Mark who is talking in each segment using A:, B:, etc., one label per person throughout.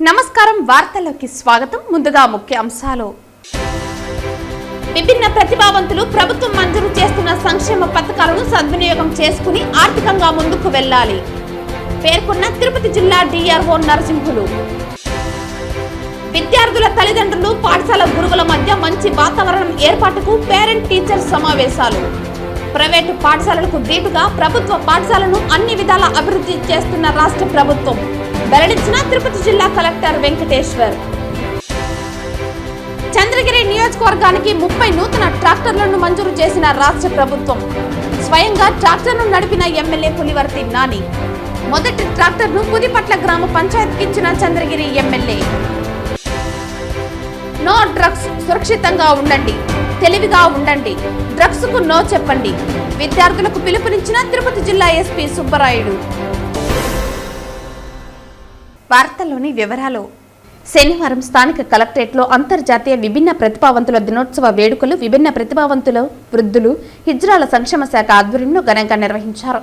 A: నమస్కారం వార్తల్లోకి స్వాగతం. ముందుగా ముఖ్య అంశాలు. విభిన్న ప్రతిభావంతులు ప్రభుత్వం మంజూరు చేస్తున్న సంక్షేమ పథకాలను సద్వినియోగం చేసుకుని ఆర్థికంగా ముందుకు వెళ్లాలి పేర్కొన్న తిరుపతి జిల్లా డిఆర్ఓ నరసింహులు. విద్యార్థుల తల్లిదండ్రులు పాఠశాల గురువుల మధ్య మంచి వాతావరణం ఏర్పాటుకు పేరెంట్ టీచర్ సమావేశాలు. ప్రైవేటు పాఠశాలలకు దీటుగా ప్రభుత్వ పాఠశాలను అన్ని విధాల అభివృద్ధి చేస్తున్న రాష్ట్ర ప్రభుత్వం వెల్లడించిన తిరుపతి జిల్లా కలెక్టర్ వెంకటేశ్వర్. చంద్రగిరి నియోజకవర్గానికి 30 నూతన ట్రాక్టర్లను మంజూరు చేసిన రాష్ట్ర ప్రభుత్వం. స్వయంగా ట్రాక్టర్ను నడిపిన ఎమ్మెల్యే పులివర్తి నాని. మొదటి ట్రాక్టర్ను పుదిపట్ల గ్రామ పంచాయతీకి ఇచ్చిన చంద్రగిరి ఎమ్మెల్యే. నో డ్రగ్స్, సురక్షితంగా ఉండండి, తెలివిగా ఉండండి, డ్రగ్స్ కు నో చెప్పండి. విద్యార్థులకు పిలుపునిచ్చిన తిరుపతి జిల్లా ఎస్పీ సుబ్బరాయుడు. వార్తల్లోని వివరాలు. శనివారం స్థానిక కలెక్టరేట్లో అంతర్జాతీయ విభిన్న ప్రతిభావంతుల దినోత్సవ వేడుకలు విభిన్న ప్రతిభావంతుల వృద్ధులు హిజ్రాల సంక్షేమ శాఖ ఆధ్వర్యంలో ఘనంగా నిర్వహించారు.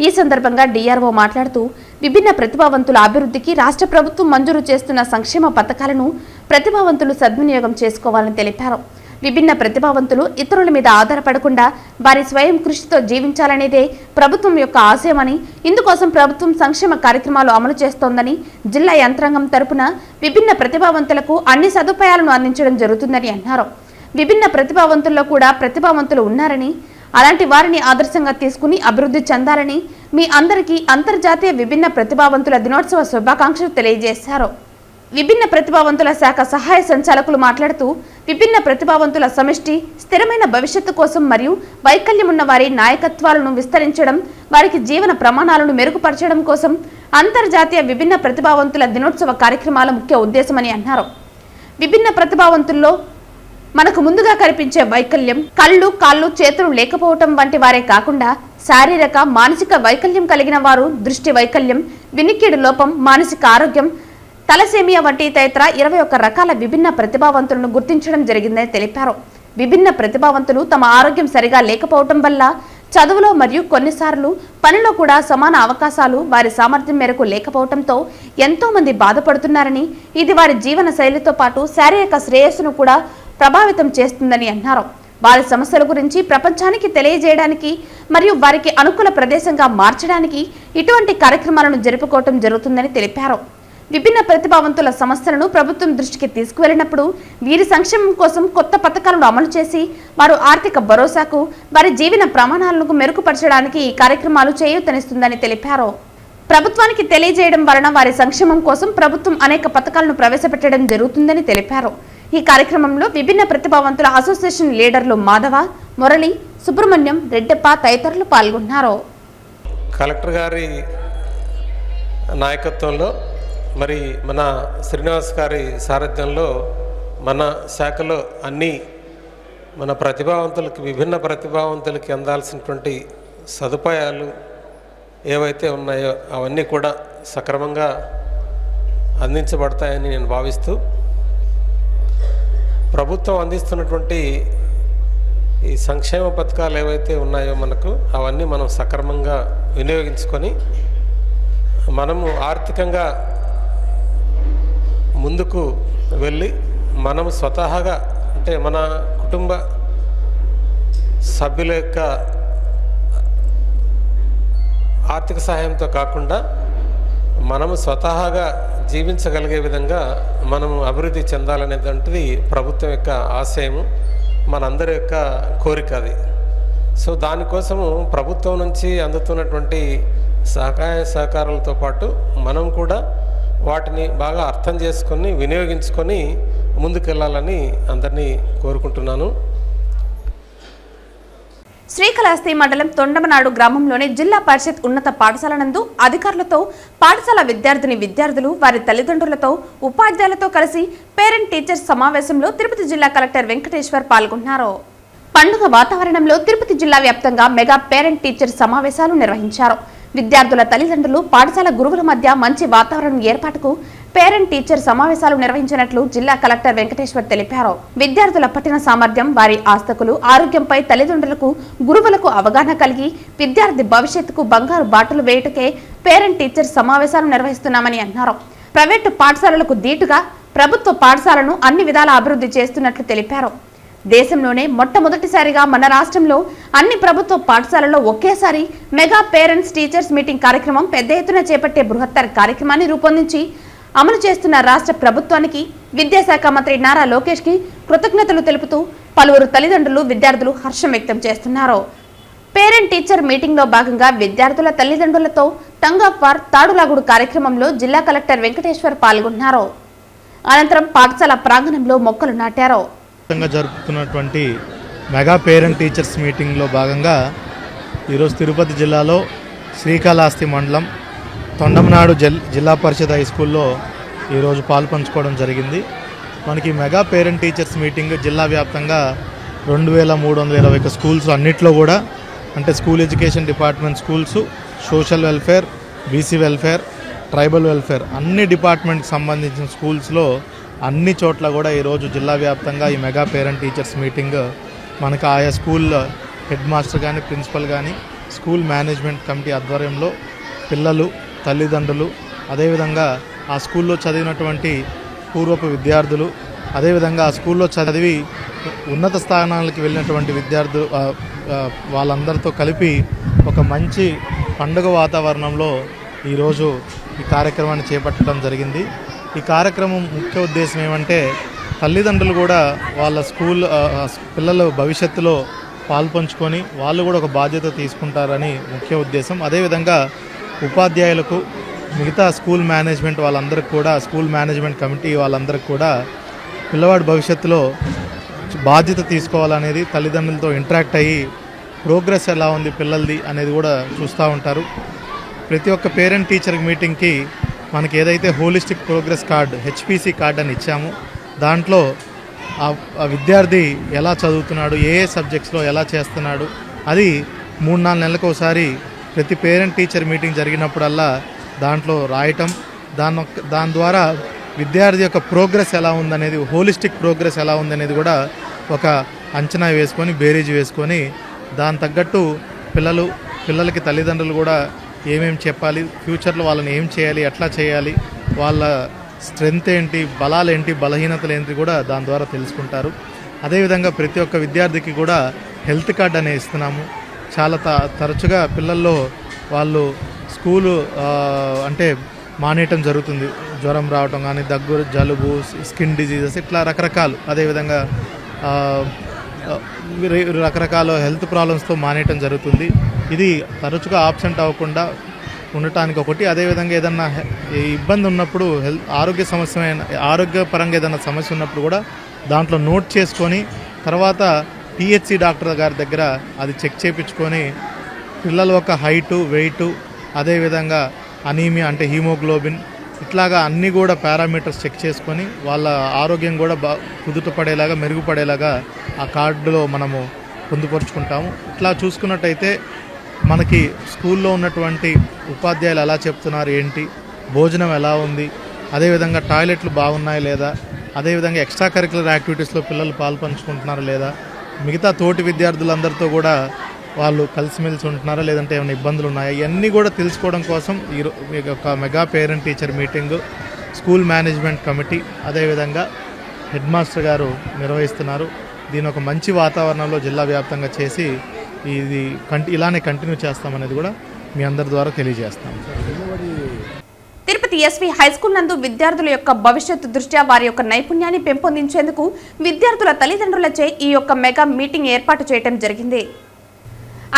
A: ఈ సందర్భంగా డిఆర్ఓ మాట్లాడుతూ విభిన్న ప్రతిభావంతుల అభివృద్ధికి రాష్ట్ర ప్రభుత్వం మంజూరు చేస్తున్న సంక్షేమ పథకాలను ప్రతిభావంతులు సద్వినియోగం చేసుకోవాలని తెలిపారు. విభిన్న ప్రతిభావంతులు ఇతరుల మీద ఆధారపడకుండా వారి స్వయం కృషితో జీవించాలనేదే ప్రభుత్వం యొక్క ఆశయమని, ఇందుకోసం ప్రభుత్వం సంక్షేమ కార్యక్రమాలు అమలు చేస్తోందని, జిల్లా యంత్రాంగం తరపున విభిన్న ప్రతిభావంతులకు అన్ని సదుపాయాలను అందించడం జరుగుతుందని అన్నారు. విభిన్న ప్రతిభావంతుల్లో కూడా ప్రతిభావంతులు ఉన్నారని, అలాంటి వారిని ఆదర్శంగా తీసుకుని అభివృద్ధి చెందాలని మీ అందరికీ అంతర్జాతీయ విభిన్న ప్రతిభావంతుల దినోత్సవ శుభాకాంక్షలు తెలియజేశారు. విభిన్న ప్రతిభావంతుల శాఖ సహాయ సంచాలకులు మాట్లాడుతూ విభిన్న ప్రతిభావంతుల సమిష్టి స్థిరమైన భవిష్యత్తు కోసం మరియు వైకల్యం ఉన్న వారి నాయకత్వాలను విస్తరించడం, వారికి జీవన ప్రమాణాలను మెరుగుపరచడం కోసం అంతర్జాతీయ విభిన్న ప్రతిభావంతుల దినోత్సవ కార్యక్రమాల ముఖ్య ఉద్దేశమని అన్నారు. విభిన్న ప్రతిభావంతుల్లో మనకు ముందుగా కనిపించే వైకల్యం కళ్ళు, కాళ్ళు, చేతులు లేకపోవటం వంటి వారే కాకుండా శారీరక, మానసిక వైకల్యం కలిగిన వారు, దృష్టి వైకల్యం, వినికిడి లోపం, మానసిక ఆరోగ్యం, తలసేమియా వంటి తదితర 21 రకాల విభిన్న ప్రతిభావంతులను గుర్తించడం జరిగిందని తెలిపారు. విభిన్న ప్రతిభావంతులు తమ ఆరోగ్యం సరిగా లేకపోవటం వల్ల చదువులో మరియు కొన్నిసార్లు పనిలో కూడా సమాన అవకాశాలు వారి సామర్థ్యం మేరకు లేకపోవడంతో ఎంతో మంది బాధపడుతున్నారని, ఇది వారి జీవన శైలితో పాటు శారీరక శ్రేయస్సును కూడా ప్రభావితం చేస్తుందని అన్నారు. వారి సమస్యల గురించి ప్రపంచానికి తెలియజేయడానికి మరియు వారికి అనుకూల ప్రదేశంగా మార్చడానికి ఇటువంటి కార్యక్రమాలను జరుపుకోవటం జరుగుతుందని తెలిపారు. విభిన్న ప్రతిభావంతుల సమస్యలను ప్రభుత్వం దృష్టికి తీసుకువెళ్లినప్పుడు వీరి సంక్షేమం కోసం కొత్త పథకాలను అమలు చేసి వారు ఆర్థిక భరోసాకు, వారి జీవన ప్రమాణాలను మెరుగుపరచడానికి ఈ కార్యక్రమాలు చేయూతనిస్తుందని తెలిపారు. ప్రభుత్వానికి తెలియజేయడం వలన వారి సంక్షేమం కోసం ప్రభుత్వం అనేక పథకాలను ప్రవేశపెట్టడం జరుగుతుందని తెలిపారు. ఈ కార్యక్రమంలో విభిన్న ప్రతిభావంతుల అసోసియేషన్ లీడర్లు మాధవ, మురళి, సుబ్రహ్మణ్యం, రెడ్డప్ప తదితరులు పాల్గొన్నారు.
B: కలెక్టర్ గారి నాయకత్వంలో మరి మన శ్రీనివాస్ గారి సారథ్యంలో మన శాఖలో అన్ని మన ప్రతిభావంతులకి, విభిన్న ప్రతిభావంతులకి అందాల్సినటువంటి సదుపాయాలు ఏవైతే ఉన్నాయో అవన్నీ కూడా సక్రమంగా అందించబడతాయని నేను భావిస్తూ, ప్రభుత్వం అందిస్తున్నటువంటి ఈ సంక్షేమ పథకాలు ఏవైతే ఉన్నాయో మనకు అవన్నీ మనం సక్రమంగా వినియోగించుకొని మనము ఆర్థికంగా ముందుకు వెళ్ళి మనము స్వతహాగా అంటే మన కుటుంబ సభ్యుల యొక్క ఆర్థిక సహాయంతో కాకుండా మనము స్వతహాగా జీవించగలిగే విధంగా మనము అభివృద్ధి చెందాలనేటువంటిది ప్రభుత్వం యొక్క ఆశయము, మనందరి యొక్క కోరిక అది. సో దానికోసము ప్రభుత్వం నుంచి అందుతున్నటువంటి సహాయ సహకారాలతో పాటు మనం కూడా వాటిని బాగా అర్థం చేసుకొని వినియోగించుకొని ముందుకెళ్లాలని అందరినీ కోరుకుంటున్నాను.
A: శ్రీకాళహస్తి మండలం తొండమనాడు గ్రామంలోని జిల్లా పరిషత్ ఉన్నత పాఠశాల నందు అధికారులతో, పాఠశాల విద్యార్థులు, వారి తల్లిదండ్రులతో, ఉపాధ్యాయులతో కలిసి పేరెంట్ టీచర్స్ సమావేశంలో తిరుపతి జిల్లా కలెక్టర్ వెంకటేశ్వర్ పాల్గొన్నారు. పండుగ వాతావరణంలో తిరుపతి జిల్లా వ్యాప్తంగా మెగా పేరెంట్ టీచర్స్ సమావేశాలు నిర్వహించారు. విద్యార్థుల తల్లిదండ్రులు, పాఠశాల గురువుల మధ్య మంచి వాతావరణం ఏర్పాటుకు పేరెంట్ టీచర్ సమావేశాలు నిర్వహించినట్లు జిల్లా కలెక్టర్ వెంకటేశ్వర్ తెలిపారు. విద్యార్థుల పఠన సామర్థ్యం, వారి ఆస్తులు, ఆరోగ్యంపై తల్లిదండ్రులకు, గురువులకు అవగాహన కలిగి విద్యార్థి భవిష్యత్తుకు బంగారు బాటలు వేయటకే పేరెంట్ టీచర్ సమావేశాలు నిర్వహిస్తున్నామని అన్నారు. ప్రైవేటు పాఠశాలలకు దీటుగా ప్రభుత్వ పాఠశాలను అన్ని విధాల అభివృద్ధి చేస్తున్నట్లు తెలిపారు. దేశంలోనే మొట్టమొదటిసారిగా మన రాష్ట్రంలో అన్ని ప్రభుత్వ పాఠశాలల్లో ఒకేసారి మెగా పేరెంట్స్ టీచర్స్ మీటింగ్ కార్యక్రమం పెద్ద ఎత్తున చేపట్టే బృహత్తర కార్యక్రమాన్ని రూపొందించి అమలు చేస్తున్న రాష్ట్ర ప్రభుత్వానికి విద్యాశాఖ మంత్రి నారా లోకేష్ కి కృతజ్ఞతలు తెలుపుతూ పలువురు తల్లిదండ్రులు, విద్యార్థులు హర్షం వ్యక్తం చేస్తున్నారు. పేరెంట్ టీచర్ మీటింగ్ లో భాగంగా విద్యార్థుల తల్లిదండ్రులతో టంగ్ ఆఫ్ వార్ తాడులాగుడు కార్యక్రమంలో జిల్లా కలెక్టర్ వెంకటేశ్వర్ పాల్గొన్నారు. అనంతరం పాఠశాల ప్రాంగణంలో మొక్కలు నాటారు.
C: జరుపుతున్నటువంటి మెగా పేరెంట్ టీచర్స్ మీటింగ్లో భాగంగా ఈరోజు తిరుపతి జిల్లాలో శ్రీకాళహస్తి మండలం తొండమనాడు జిల్లా పరిషత్ హై స్కూల్లో ఈరోజు పాల్పంచుకోవడం జరిగింది. మనకి మెగా పేరెంట్ టీచర్స్ మీటింగ్ జిల్లా వ్యాప్తంగా 2321 స్కూల్స్ అన్నిట్లో కూడా, అంటే school education department schools, social welfare, BC welfare, tribal welfare అన్ని డిపార్ట్మెంట్కి సంబంధించిన స్కూల్స్లో అన్ని చోట్ల కూడా ఈరోజు జిల్లా వ్యాప్తంగా ఈ మెగా పేరెంట్ టీచర్స్ మీటింగ్ మనకు ఆయా స్కూల్ హెడ్ మాస్టర్ కానీ, ప్రిన్సిపల్ కానీ, స్కూల్ మేనేజ్మెంట్ కమిటీ ఆధ్వర్యంలో పిల్లలు, తల్లిదండ్రులు, అదేవిధంగా ఆ స్కూల్లో చదివినటువంటి పూర్వపు విద్యార్థులు, అదేవిధంగా ఆ స్కూల్లో చదివి ఉన్నత స్థానాలకు వెళ్ళినటువంటి విద్యార్థులు వాళ్ళందరితో కలిపి ఒక మంచి పండుగ వాతావరణంలో ఈరోజు ఈ కార్యక్రమాన్ని చేపట్టడం జరిగింది. ఈ కార్యక్రమం ముఖ్య ఉద్దేశం ఏమంటే తల్లిదండ్రులు కూడా వాళ్ళ స్కూల్ పిల్లల భవిష్యత్తులో పాల్పంచుకొని వాళ్ళు కూడా ఒక బాధ్యత తీసుకుంటారని ముఖ్య ఉద్దేశం. అదేవిధంగా ఉపాధ్యాయులకు, మిగతా స్కూల్ మేనేజ్మెంట్ వాళ్ళందరికీ కూడా, స్కూల్ మేనేజ్మెంట్ కమిటీ వాళ్ళందరికీ కూడా పిల్లవాడి భవిష్యత్తులో బాధ్యత తీసుకోవాలనేది, తల్లిదండ్రులతో ఇంటరాక్ట్ అయ్యి ప్రోగ్రెస్ ఎలా ఉంది పిల్లలది అనేది కూడా చూస్తూ ఉంటారు. ప్రతి ఒక్క పేరెంట్ టీచర్ మీటింగ్కి మనకి ఏదైతే holistic progress card, HPC card అని ఇచ్చామో దాంట్లో ఆ విద్యార్థి ఎలా చదువుతున్నాడు, ఏ సబ్జెక్ట్స్లో ఎలా చేస్తున్నాడు, అది 3-4 నెలలకు ఒకసారి ప్రతి పేరెంట్ టీచర్ మీటింగ్ జరిగినప్పుడల్లా దాంట్లో రాయటం, దాని ద్వారా విద్యార్థి యొక్క ప్రోగ్రెస్ ఎలా ఉందనేది, హోలిస్టిక్ ప్రోగ్రెస్ ఎలా ఉందనేది కూడా ఒక అంచనా వేసుకొని, బేరీజ్ వేసుకొని దాని తగ్గట్టు పిల్లలకి తల్లిదండ్రులు కూడా ఏమేమి చెప్పాలి, ఫ్యూచర్లో వాళ్ళని ఏం చేయాలి, ఎట్లా చేయాలి, వాళ్ళ స్ట్రెంగ్త్ ఏంటి, బలాలు ఏంటి, బలహీనతలు ఏంటి కూడా దాని ద్వారా తెలుసుకుంటారు. అదేవిధంగా ప్రతి ఒక్క విద్యార్థికి కూడా హెల్త్ కార్డ్ అనేది ఇస్తున్నాము. చాలా తరచుగా పిల్లల్లో వాళ్ళు స్కూలు అంటే మానేయటం జరుగుతుంది. జ్వరం రావటం కానీ, దగ్గు, జలుబు, స్కిన్ డిజీజెస్, ఇట్లా రకరకాలు, అదేవిధంగా రకరకాల హెల్త్ ప్రాబ్లమ్స్తో మానేయటం జరుగుతుంది. ఇది తరచుగా ఆబ్సెంట్ అవ్వకుండా ఉండటానికి ఒకటి. అదేవిధంగా ఏదన్నా ఇబ్బంది ఉన్నప్పుడు, ఆరోగ్యపరంగా ఏదైనా సమస్య ఉన్నప్పుడు కూడా దాంట్లో నోట్ చేసుకొని తర్వాత పిహెచ్సి డాక్టర్ గారి దగ్గర అది చెక్ చేయించుకొని పిల్లల యొక్క హైటు, వెయిటు, అదేవిధంగా అనీమియా అంటే హీమోగ్లోబిన్, ఇట్లాగా అన్నీ కూడా పారామీటర్స్ చెక్ చేసుకొని వాళ్ళ ఆరోగ్యం కూడా కుదుటపడేలాగా, మెరుగుపడేలాగా ఆ కార్డులో మనము పొందుపరుచుకుంటాము. ఇట్లా చూసుకున్నట్టయితే మనకి స్కూల్లో ఉన్నటువంటి ఉపాధ్యాయులు ఎలా చెప్తున్నారు, ఏంటి, భోజనం ఎలా ఉంది, అదేవిధంగా టాయిలెట్లు బాగున్నాయా లేదా, అదేవిధంగా ఎక్స్ట్రా కరిక్యులర్ యాక్టివిటీస్లో పిల్లలు పాల్పంచుకుంటున్నారా లేదా, మిగతా తోటి విద్యార్థులందరితో కూడా వాళ్ళు కలిసిమెలిసి ఉంటున్నారా, లేదంటే ఏమైనా ఇబ్బందులు ఉన్నాయా, ఇవన్నీ కూడా తెలుసుకోవడం కోసం ఈ యొక్క mega parent teacher meeting school management committee, అదేవిధంగా హెడ్ మాస్టర్ గారు నిర్వహిస్తున్నారు. దీని ఒక మంచి వాతావరణంలో జిల్లా వ్యాప్తంగా చేసి ఇది ఇలానే కంటిన్యూ చేస్తామనేది కూడా మీ అందరి ద్వారా తెలియజేస్తాం.
A: తిరుపతి ఎస్వి హైస్కూల్ నందు విద్యార్థుల యొక్క భవిష్యత్తు దృష్ట్యా వారి యొక్క నైపుణ్యాన్ని పెంపొందించేందుకు విద్యార్థుల తల్లిదండ్రులచే ఈ యొక్క మెగా మీటింగ్ ఏర్పాటు చేయడం జరిగింది.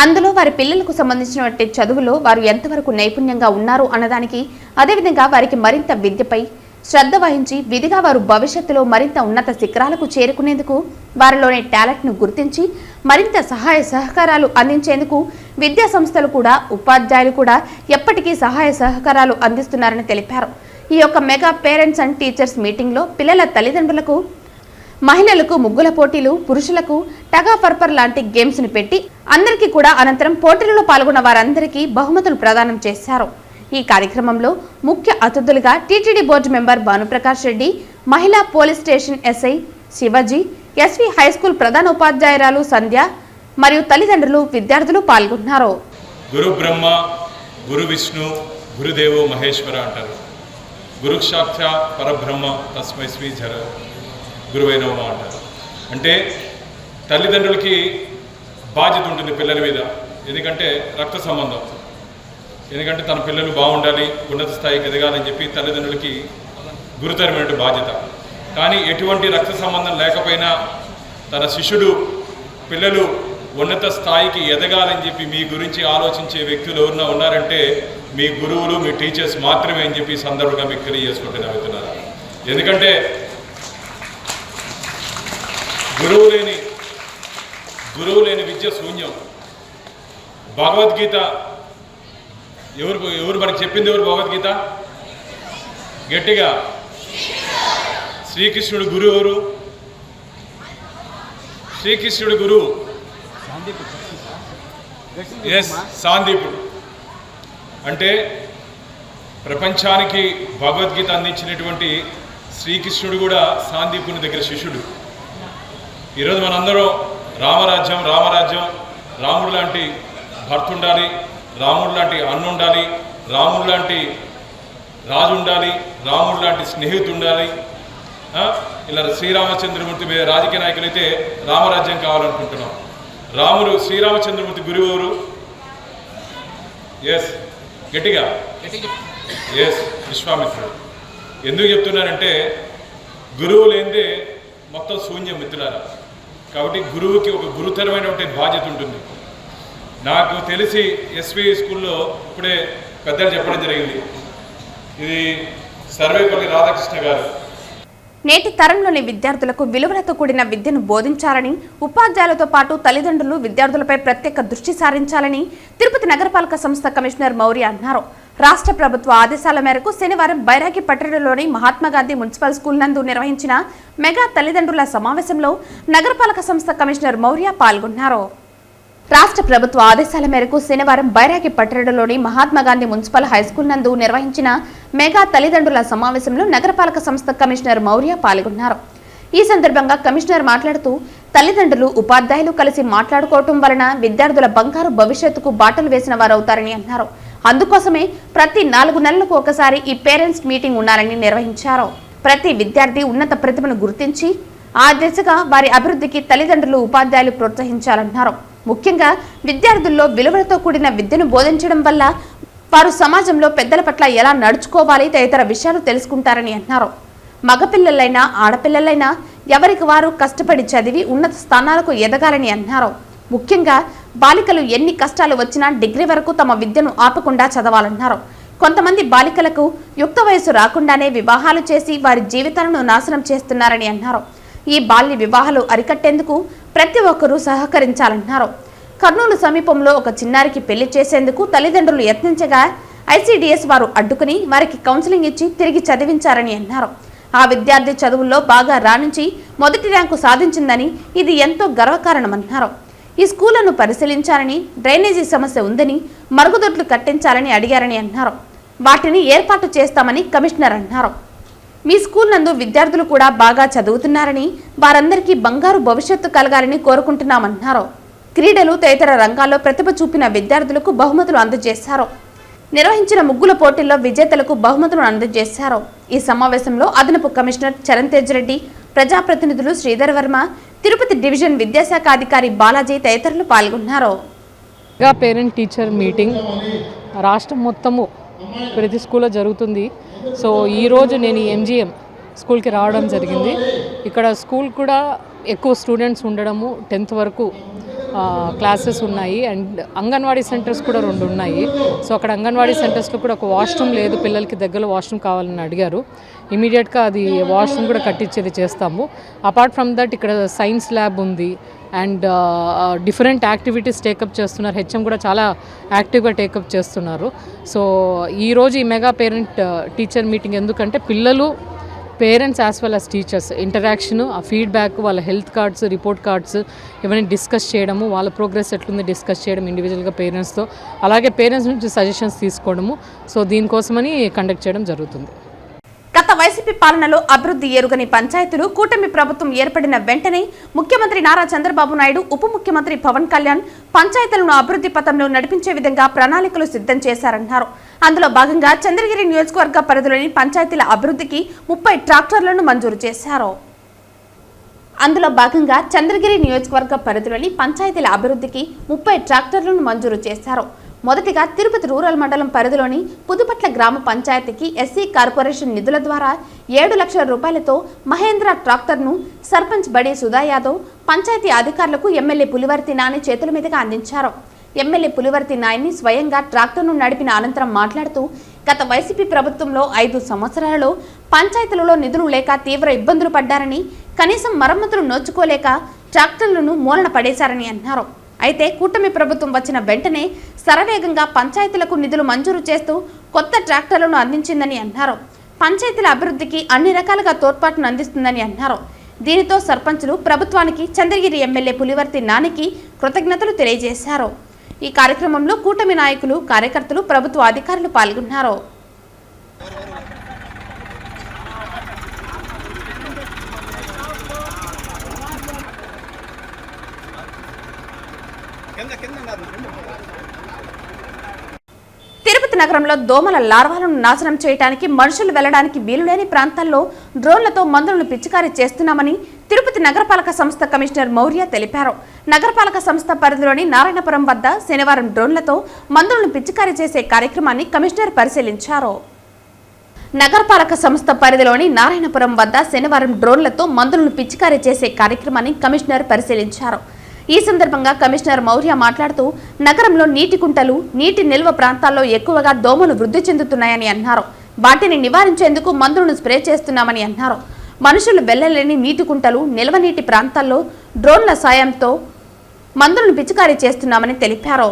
A: అందులో వారి పిల్లలకు సంబంధించినటువంటి చదువులో వారు ఎంతవరకు నైపుణ్యంగా ఉన్నారు అన్నదానికి, అదేవిధంగా వారికి మరింత విద్యపై శ్రద్ధ వహించి విధిగా వారు భవిష్యత్తులో మరింత ఉన్నత శిఖరాలకు చేరుకునేందుకు వారిలోని టాలెంట్ను గుర్తించి మరింత సహాయ సహకారాలు అందించేందుకు విద్యా సంస్థలు కూడా, ఉపాధ్యాయులు కూడా ఎప్పటికీ సహాయ సహకారాలు అందిస్తున్నారని తెలిపారు. ఈ యొక్క మెగా పేరెంట్స్ అండ్ టీచర్స్ మీటింగ్లో పిల్లల తల్లిదండ్రులకు, మహిళలకు ముగ్గుల పోటీలు, పురుషులకు టగా పర్పర్ లాంటి గేమ్స్ ను పెట్టి అందరికీ కూడా అనంతరం పోటీలలో పాల్గొన్న వారందరికీ బహుమతులు ప్రదానం చేశారు. ఈ కార్యక్రమంలో ముఖ్య అతిథులుగా TTD board member Bhanuprakash Reddy, మహిళా police station SI Sivaji, SV high school ప్రధాన ఉపాధ్యాయురాలు సంధ్య మరియు తల్లిదండ్రులు, విద్యార్థులు పాల్గొన్నారు.
D: గురు బ్రహ్మ, గురు విష్ణు, గురుదేవో మహేశ్వర అంటారు. గురుక్షాక్ష పరబ్రహ్మ తస్మై శ్రీ జర గురువై నమః అంటారు. అంటే తల్లిదండ్రులకి బాధ్యత ఉంటుంది పిల్లల మీద, ఎందుకంటే రక్త సంబంధం. ఎందుకంటే తన పిల్లలు బాగుండాలి, ఉన్నత స్థాయికి ఎదగాలని చెప్పి తల్లిదండ్రులకి గురుతరమైన బాధ్యత. కానీ ఎటువంటి రక్త సంబంధం లేకపోయినా తన శిష్యుడు పిల్లలు ఉన్నత స్థాయికి ఎదగాలని చెప్పి మీ గురించి ఆలోచించే వ్యక్తులు ఎవరైనా ఉన్నారంటే మీ గురువులు, మీ టీచర్స్ మాత్రమే అని చెప్పి సందర్భంగా మీకు తెలియజేసుకుంటూ నవ్వుతున్నారు. ఎందుకంటే గురువు లేని విద్య శూన్యం. భగవద్గీత ఎవరు మనకి చెప్పింది? ఎవరు భగవద్గీత? గట్టిగా శ్రీకృష్ణుడు గురువు ఎవరు? శ్రీకృష్ణుడు గురువు సాందీపుడు. అంటే ప్రపంచానికి భగవద్గీత అందించినటువంటి శ్రీకృష్ణుడు కూడా సాందీపుని దగ్గర శిష్యుడు. ఈరోజు మనందరం రామరాజ్యం రాముడు లాంటి భర్త ఉండాలి, రాముడు లాంటి అన్న ఉండాలి, రాముడు లాంటి రాజు ఉండాలి, రాముడు లాంటి స్నేహితుడు ఉండాలి. ఇలా శ్రీరామచంద్రమూర్తి మీద రాజకీయ నాయకులైతే రామరాజ్యం కావాలనుకుంటున్నాం. శ్రీరామచంద్రమూర్తి గురువు ఎవరు? గట్టిగా విశ్వామిత్రుడు. ఎందుకు చెప్తున్నానంటే గురువు లేనిదే మొత్తం శూన్యం మిత్రులారా. కాబట్టి గురువుకి ఒక గురుతరమైనటువంటి బాధ్యత ఉంటుంది. నాకు తెలిసి ఎస్వి స్కూల్లో ఇప్పుడే పెద్దలు చెప్పడం జరిగింది. ఇది సర్వేపల్లి రాధాకృష్ణ గారు.
A: నేటి తరంలోని విద్యార్థులకు విలువలతో కూడిన విద్యను బోధించాలని, ఉపాధ్యాయులతో పాటు తల్లిదండ్రులు విద్యార్థులపై ప్రత్యేక దృష్టి సారించాలని తిరుపతి నగరపాలక సంస్థ కమిషనర్ మౌర్య అన్నారు. రాష్ట్ర ప్రభుత్వ ఆదేశాల మేరకు శనివారం బైరాగి పట్టణంలోని మహాత్మాగాంధీ మున్సిపల్ స్కూల్ నందు నిర్వహించిన మెగా తల్లిదండ్రుల సమావేశంలో నగరపాలక సంస్థ కమిషనర్ మౌర్య పాల్గొన్నారు. రాష్ట్ర ప్రభుత్వ ఆదేశాల మేరకు శనివారం బైరాగి పట్టణంలోని మహాత్మాగాంధీ మున్సిపల్ హైస్కూల్ నందు నిర్వహించిన మెగా తల్లిదండ్రుల సమావేశంలో నగరపాలక సంస్థ కమిషనర్ మౌర్య పాల్గొన్నారు. ఈ సందర్భంగా కమిషనర్ మాట్లాడుతూ తల్లిదండ్రులు, ఉపాధ్యాయులు కలిసి మాట్లాడుకోవటం వలన విద్యార్థుల బంగారు భవిష్యత్తుకు బాటలు వేసిన వారవుతారని అన్నారు. అందుకోసమే ప్రతి 4 నెలలకు ఒకసారి ఈ పేరెంట్స్ మీటింగ్ ఉండాలని నిర్వహించారు. ప్రతి విద్యార్థి ఉన్నత ప్రతిభను గుర్తించి ఆ దిశగా వారి అభివృద్ధికి తల్లిదండ్రులు, ఉపాధ్యాయులు ప్రోత్సహించాలన్నారు. ముఖ్యంగా విద్యార్థుల్లో విలువలతో కూడిన విద్యను బోధించడం వల్ల వారు సమాజంలో పెద్దల పట్ల ఎలా నడుచుకోవాలి తదితర విషయాలు తెలుసుకుంటారని అన్నారు. మగపిల్లలైనా ఆడపిల్లలైనా ఎవరికి వారు కష్టపడి చదివి ఉన్నత స్థానాలకు ఎదగాలని అన్నారు. ముఖ్యంగా బాలికలు ఎన్ని కష్టాలు వచ్చినా డిగ్రీ వరకు తమ విద్యను ఆపకుండా చదవాలన్నారు. కొంతమంది బాలికలకు యుక్త వయసు రాకుండానే వివాహాలు చేసి వారి జీవితాలను నాశనం చేస్తున్నారని అన్నారు. ఈ బాల్య వివాహాలు అరికట్టేందుకు ప్రతి ఒక్కరూ సహకరించాలన్నారు. కర్నూలు సమీపంలో ఒక చిన్నారికి పెళ్లి చేసేందుకు తల్లిదండ్రులు యత్నించగా ఐసీడీఎస్ వారు అడ్డుకుని వారికి కౌన్సిలింగ్ ఇచ్చి తిరిగి చదివించారని అన్నారు. ఆ విద్యార్థి చదువుల్లో బాగా రాణించి మొదటి ర్యాంకు సాధించిందని ఇది ఎంతో గర్వకారణమన్నారు. ఈ స్కూళ్లను పరిశీలించాలని, డ్రైనేజీ సమస్య ఉందని, మరుగుదొడ్లు కట్టించాలని అడిగారని అన్నారు. వాటిని ఏర్పాటు చేస్తామని కమిషనర్ అన్నారు. మీ స్కూల్ నందు విద్యార్థులు కూడా బాగా చదువుతున్నారని, వారందరికీ బంగారు భవిష్యత్తు కలగాలని కోరుకుంటున్నామన్నారు. క్రీడలు తదితర రంగాల్లో ప్రతిభ చూపిన విద్యార్థులకు బహుమతులు అందజేశారు. నిర్వహించిన ముగ్గుల పోటీల్లో విజేతలకు బహుమతులను అందజేశారు. ఈ సమావేశంలో అదనపు కమిషనర్ చరణ్ తేజ్ రెడ్డి, ప్రజాప్రతినిధులు శ్రీధర్ వర్మ, తిరుపతి డివిజన్ విద్యాశాఖ అధికారి బాలాజీ తదితరులు పాల్గొన్నారు.
E: పేరెంట్ టీచర్ మీటింగ్ రాష్ట్రం మొత్తము ప్రతి స్కూల్లో జరుగుతుంది. సో ఈరోజు నేను ఎంజీఎం స్కూల్కి రావడం జరిగింది. ఇక్కడ స్కూల్ కూడా ఎక్కువ స్టూడెంట్స్ ఉండడము, 10th వరకు క్లాసెస్ ఉన్నాయి. అండ్ అంగన్వాడీ సెంటర్స్ కూడా 2 ఉన్నాయి. సో అక్కడ అంగన్వాడీ సెంటర్స్లో కూడా ఒక వాష్రూమ్ లేదు, పిల్లలకి దగ్గరలో వాష్రూమ్ కావాలని అడిగారు. ఇమీడియట్గా అది వాష్రూమ్ కూడా కట్టించేది చేస్తాము. అపార్ట్ ఫ్రమ్ దట్ ఇక్కడ సైన్స్ ల్యాబ్ ఉంది అండ్ డిఫరెంట్ యాక్టివిటీస్ టేకప్ చేస్తున్నారు. హెచ్ఎం కూడా చాలా యాక్టివ్గా టేకప్ చేస్తున్నారు. సో ఈరోజు ఈ మెగా పేరెంట్ టీచర్ మీటింగ్ ఎందుకంటే పిల్లలు, parents as well as teachers interaction, ఆ ఫీడ్బ్యాక్, వాళ్ళ హెల్త్ కార్డ్స్, రిపోర్ట్ కార్డ్స్ ఇవన్నీ డిస్కస్ చేయడము, వాళ్ళ ప్రోగ్రెస్ ఎట్లుంది డిస్కస్ చేయడం ఇండివిజువల్గా పేరెంట్స్తో, అలాగే పేరెంట్స్ నుంచి సజెషన్స్ తీసుకోవడము. సో దీనికోసమని కండక్ట్ చేయడం జరుగుతుంది.
A: గత వైసీపీ పాలనలో అభివృద్ధి ఎరుగని పంచాయతీలు కూటమి ప్రభుత్వం ఏర్పడిన వెంటనే ముఖ్యమంత్రి నారా చంద్రబాబు నాయుడు, ఉప ముఖ్యమంత్రి పవన్ కళ్యాణ్ పంచాయతీలను అభివృద్ధి పథంలో నడిపించే విధంగా ప్రణాళికలు సిద్ధం చేశారన్నారు. అందులో భాగంగా చంద్రగిరి నియోజకవర్గ పరిధిలోని పంచాయతీల అభివృద్ధికి 30 ట్రాక్టర్లను మంజూరు చేశారు. అందులో భాగంగా చంద్రగిరి నియోజకవర్గ పరిధిలోని పంచాయతీల అభివృద్ధికి 30 ట్రాక్టర్లను మంజూరు చేశారు. మొదటిగా తిరుపతి రూరల్ మండలం పరిధిలోని పుదుపట్ల గ్రామ పంచాయతీకి ఎస్సీ కార్పొరేషన్ నిధుల ద్వారా 7 లక్షల రూపాయలతో మహేంద్ర ట్రాక్టర్ను సర్పంచ్ బడి సుధా యాదవ్ పంచాయతీ అధికారులకు ఎమ్మెల్యే పులివర్తి నాని చేతుల మీదుగా అందించారు. ఎమ్మెల్యే పులివర్తి నాయని స్వయంగా ట్రాక్టర్ను నడిపిన అనంతరం మాట్లాడుతూ గత వైసీపీ ప్రభుత్వంలో 5 సంవత్సరాలలో పంచాయతీలలో నిధులు లేక తీవ్ర ఇబ్బందులు పడ్డారని, కనీసం మరమ్మతులు నోచుకోలేక ట్రాక్టర్లను మూలన పడేశారని అన్నారు. అయితే కూటమి ప్రభుత్వం వచ్చిన వెంటనే శరవేగంగా పంచాయతీలకు నిధులు మంజూరు చేస్తూ కొత్త ట్రాక్టర్లను అందించిందని అన్నారు. పంచాయతీల అభివృద్ధికి అన్ని రకాలుగా తోడ్పాటును అందిస్తుందని అన్నారు. దీనితో సర్పంచులు ప్రభుత్వానికి, చంద్రగిరి ఎమ్మెల్యే పులివర్తి నానికి కృతజ్ఞతలు తెలియజేశారు. ఈ కార్యక్రమంలో కూటమి నాయకులు, కార్యకర్తలు, ప్రభుత్వ అధికారులు పాల్గొన్నారు. తిరుపతి నగరంలో దోమల లార్వాలను నాశనం చేయడానికి మనుషులు వెళ్లడానికి వీలులేని ప్రాంతాల్లో డ్రోన్లతో మందులను పిచికారీ చేస్తున్నామని తిరుపతి నగరపాలక సంస్థ కమిషనర్ మౌర్య తెలిపారు. నగరపాలక సంస్థ పరిధిలోని నారాయణపురం వద్ద శనివారం డ్రోన్లతో మందులను పిచికారీ చేసే కార్యక్రమాన్ని కమిషనర్ పరిశీలించారు. నగరపాలక సంస్థ పరిధిలోని నారాయణపురం వద్ద శనివారం డ్రోన్లతో మందులను పిచికారీ చేసే కార్యక్రమాన్ని కమిషనర్ పరిశీలించారు. ఈ సందర్భంగా కమిషనర్ మౌర్య మాట్లాడుతూ నగరంలో నీటి కుంటలు, నీటి నిల్వ ప్రాంతాల్లో ఎక్కువగా దోమలు వృద్ధి చెందుతున్నాయని అన్నారు. వాటిని నివారించేందుకు మందులను స్ప్రే చేస్తున్నామని అన్నారు. మనుషులు వెళ్లలేని నీటి కుంటలు, నిల్వ నీటి ప్రాంతాల్లో డ్రోన్ల సాయంతో మందులను పిచికారీ చేస్తున్నామని తెలిపారు.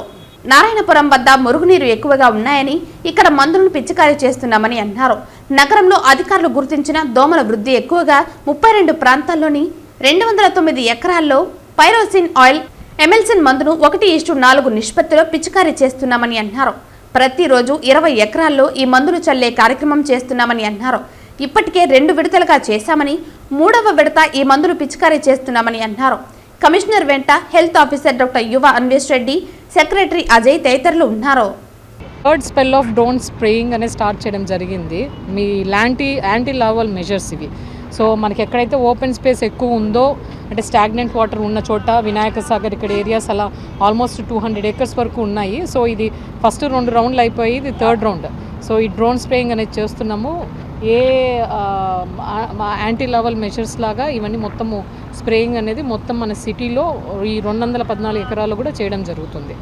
A: నారాయణపురం వద్ద మురుగునీరు ఎక్కువగా ఉన్నాయని ఇక్కడ మందులను పిచికారీ చేస్తున్నామని అన్నారు. నగరంలో అధికారులు గుర్తించిన దోమల వృద్ధి ఎక్కువగా 32 ప్రాంతాల్లోని 209 ఎకరాల్లో పైరోసిన్ ఆయిల్, ఎమెల్సిన్ మందును 1:4 నిష్పత్తిలో పిచికారీ చేస్తున్నామని అన్నారు. ప్రతిరోజు 20 ఎకరాల్లో ఈ మందులు చల్లే కార్యక్రమం చేస్తున్నామని అన్నారు. ఇప్పటికే 2 విడతలుగా చేశామని, 3వ విడత ఈ మందులు పిచికారీ చేస్తున్నామని అన్నారు. కమిషనర్ వెంట హెల్త్ ఆఫీసర్ డాక్టర్ యువ అన్వేష్ రెడ్డి, సెక్రటరీ అజయ్ తదితరులు ఉన్నారు.
E: Third spell of drone spraying అనేది స్టార్ట్ చేయడం జరిగింది. మీ యాంటీ లార్వల్ మెజర్స్ ఇవి. సో మనకి ఎక్కడైతే ఓపెన్ స్పేస్ ఎక్కువ ఉందో, అంటే స్టాగ్నెంట్ వాటర్ ఉన్న చోట, వినాయక సాగర్ ఇక్కడ ఏరియాస్ అలా ఆల్మోస్ట్ 200 acres వరకు ఉన్నాయి. సో ఇది ఫస్ట్ 2 రౌండ్లు అయిపోయి ఇది 3rd రౌండ్. సో ఈ డ్రోన్ స్ప్రేయింగ్ అనేది చేస్తున్నాము. ఏ యాంటీ లార్వల్ మెజర్స్ లాగా ఇవన్నీ మొత్తము స్ప్రేయింగ్ అనేది మొత్తం మన సిటీలో ఈ 214 ఎకరాలు కూడా చేయడం జరుగుతుంది.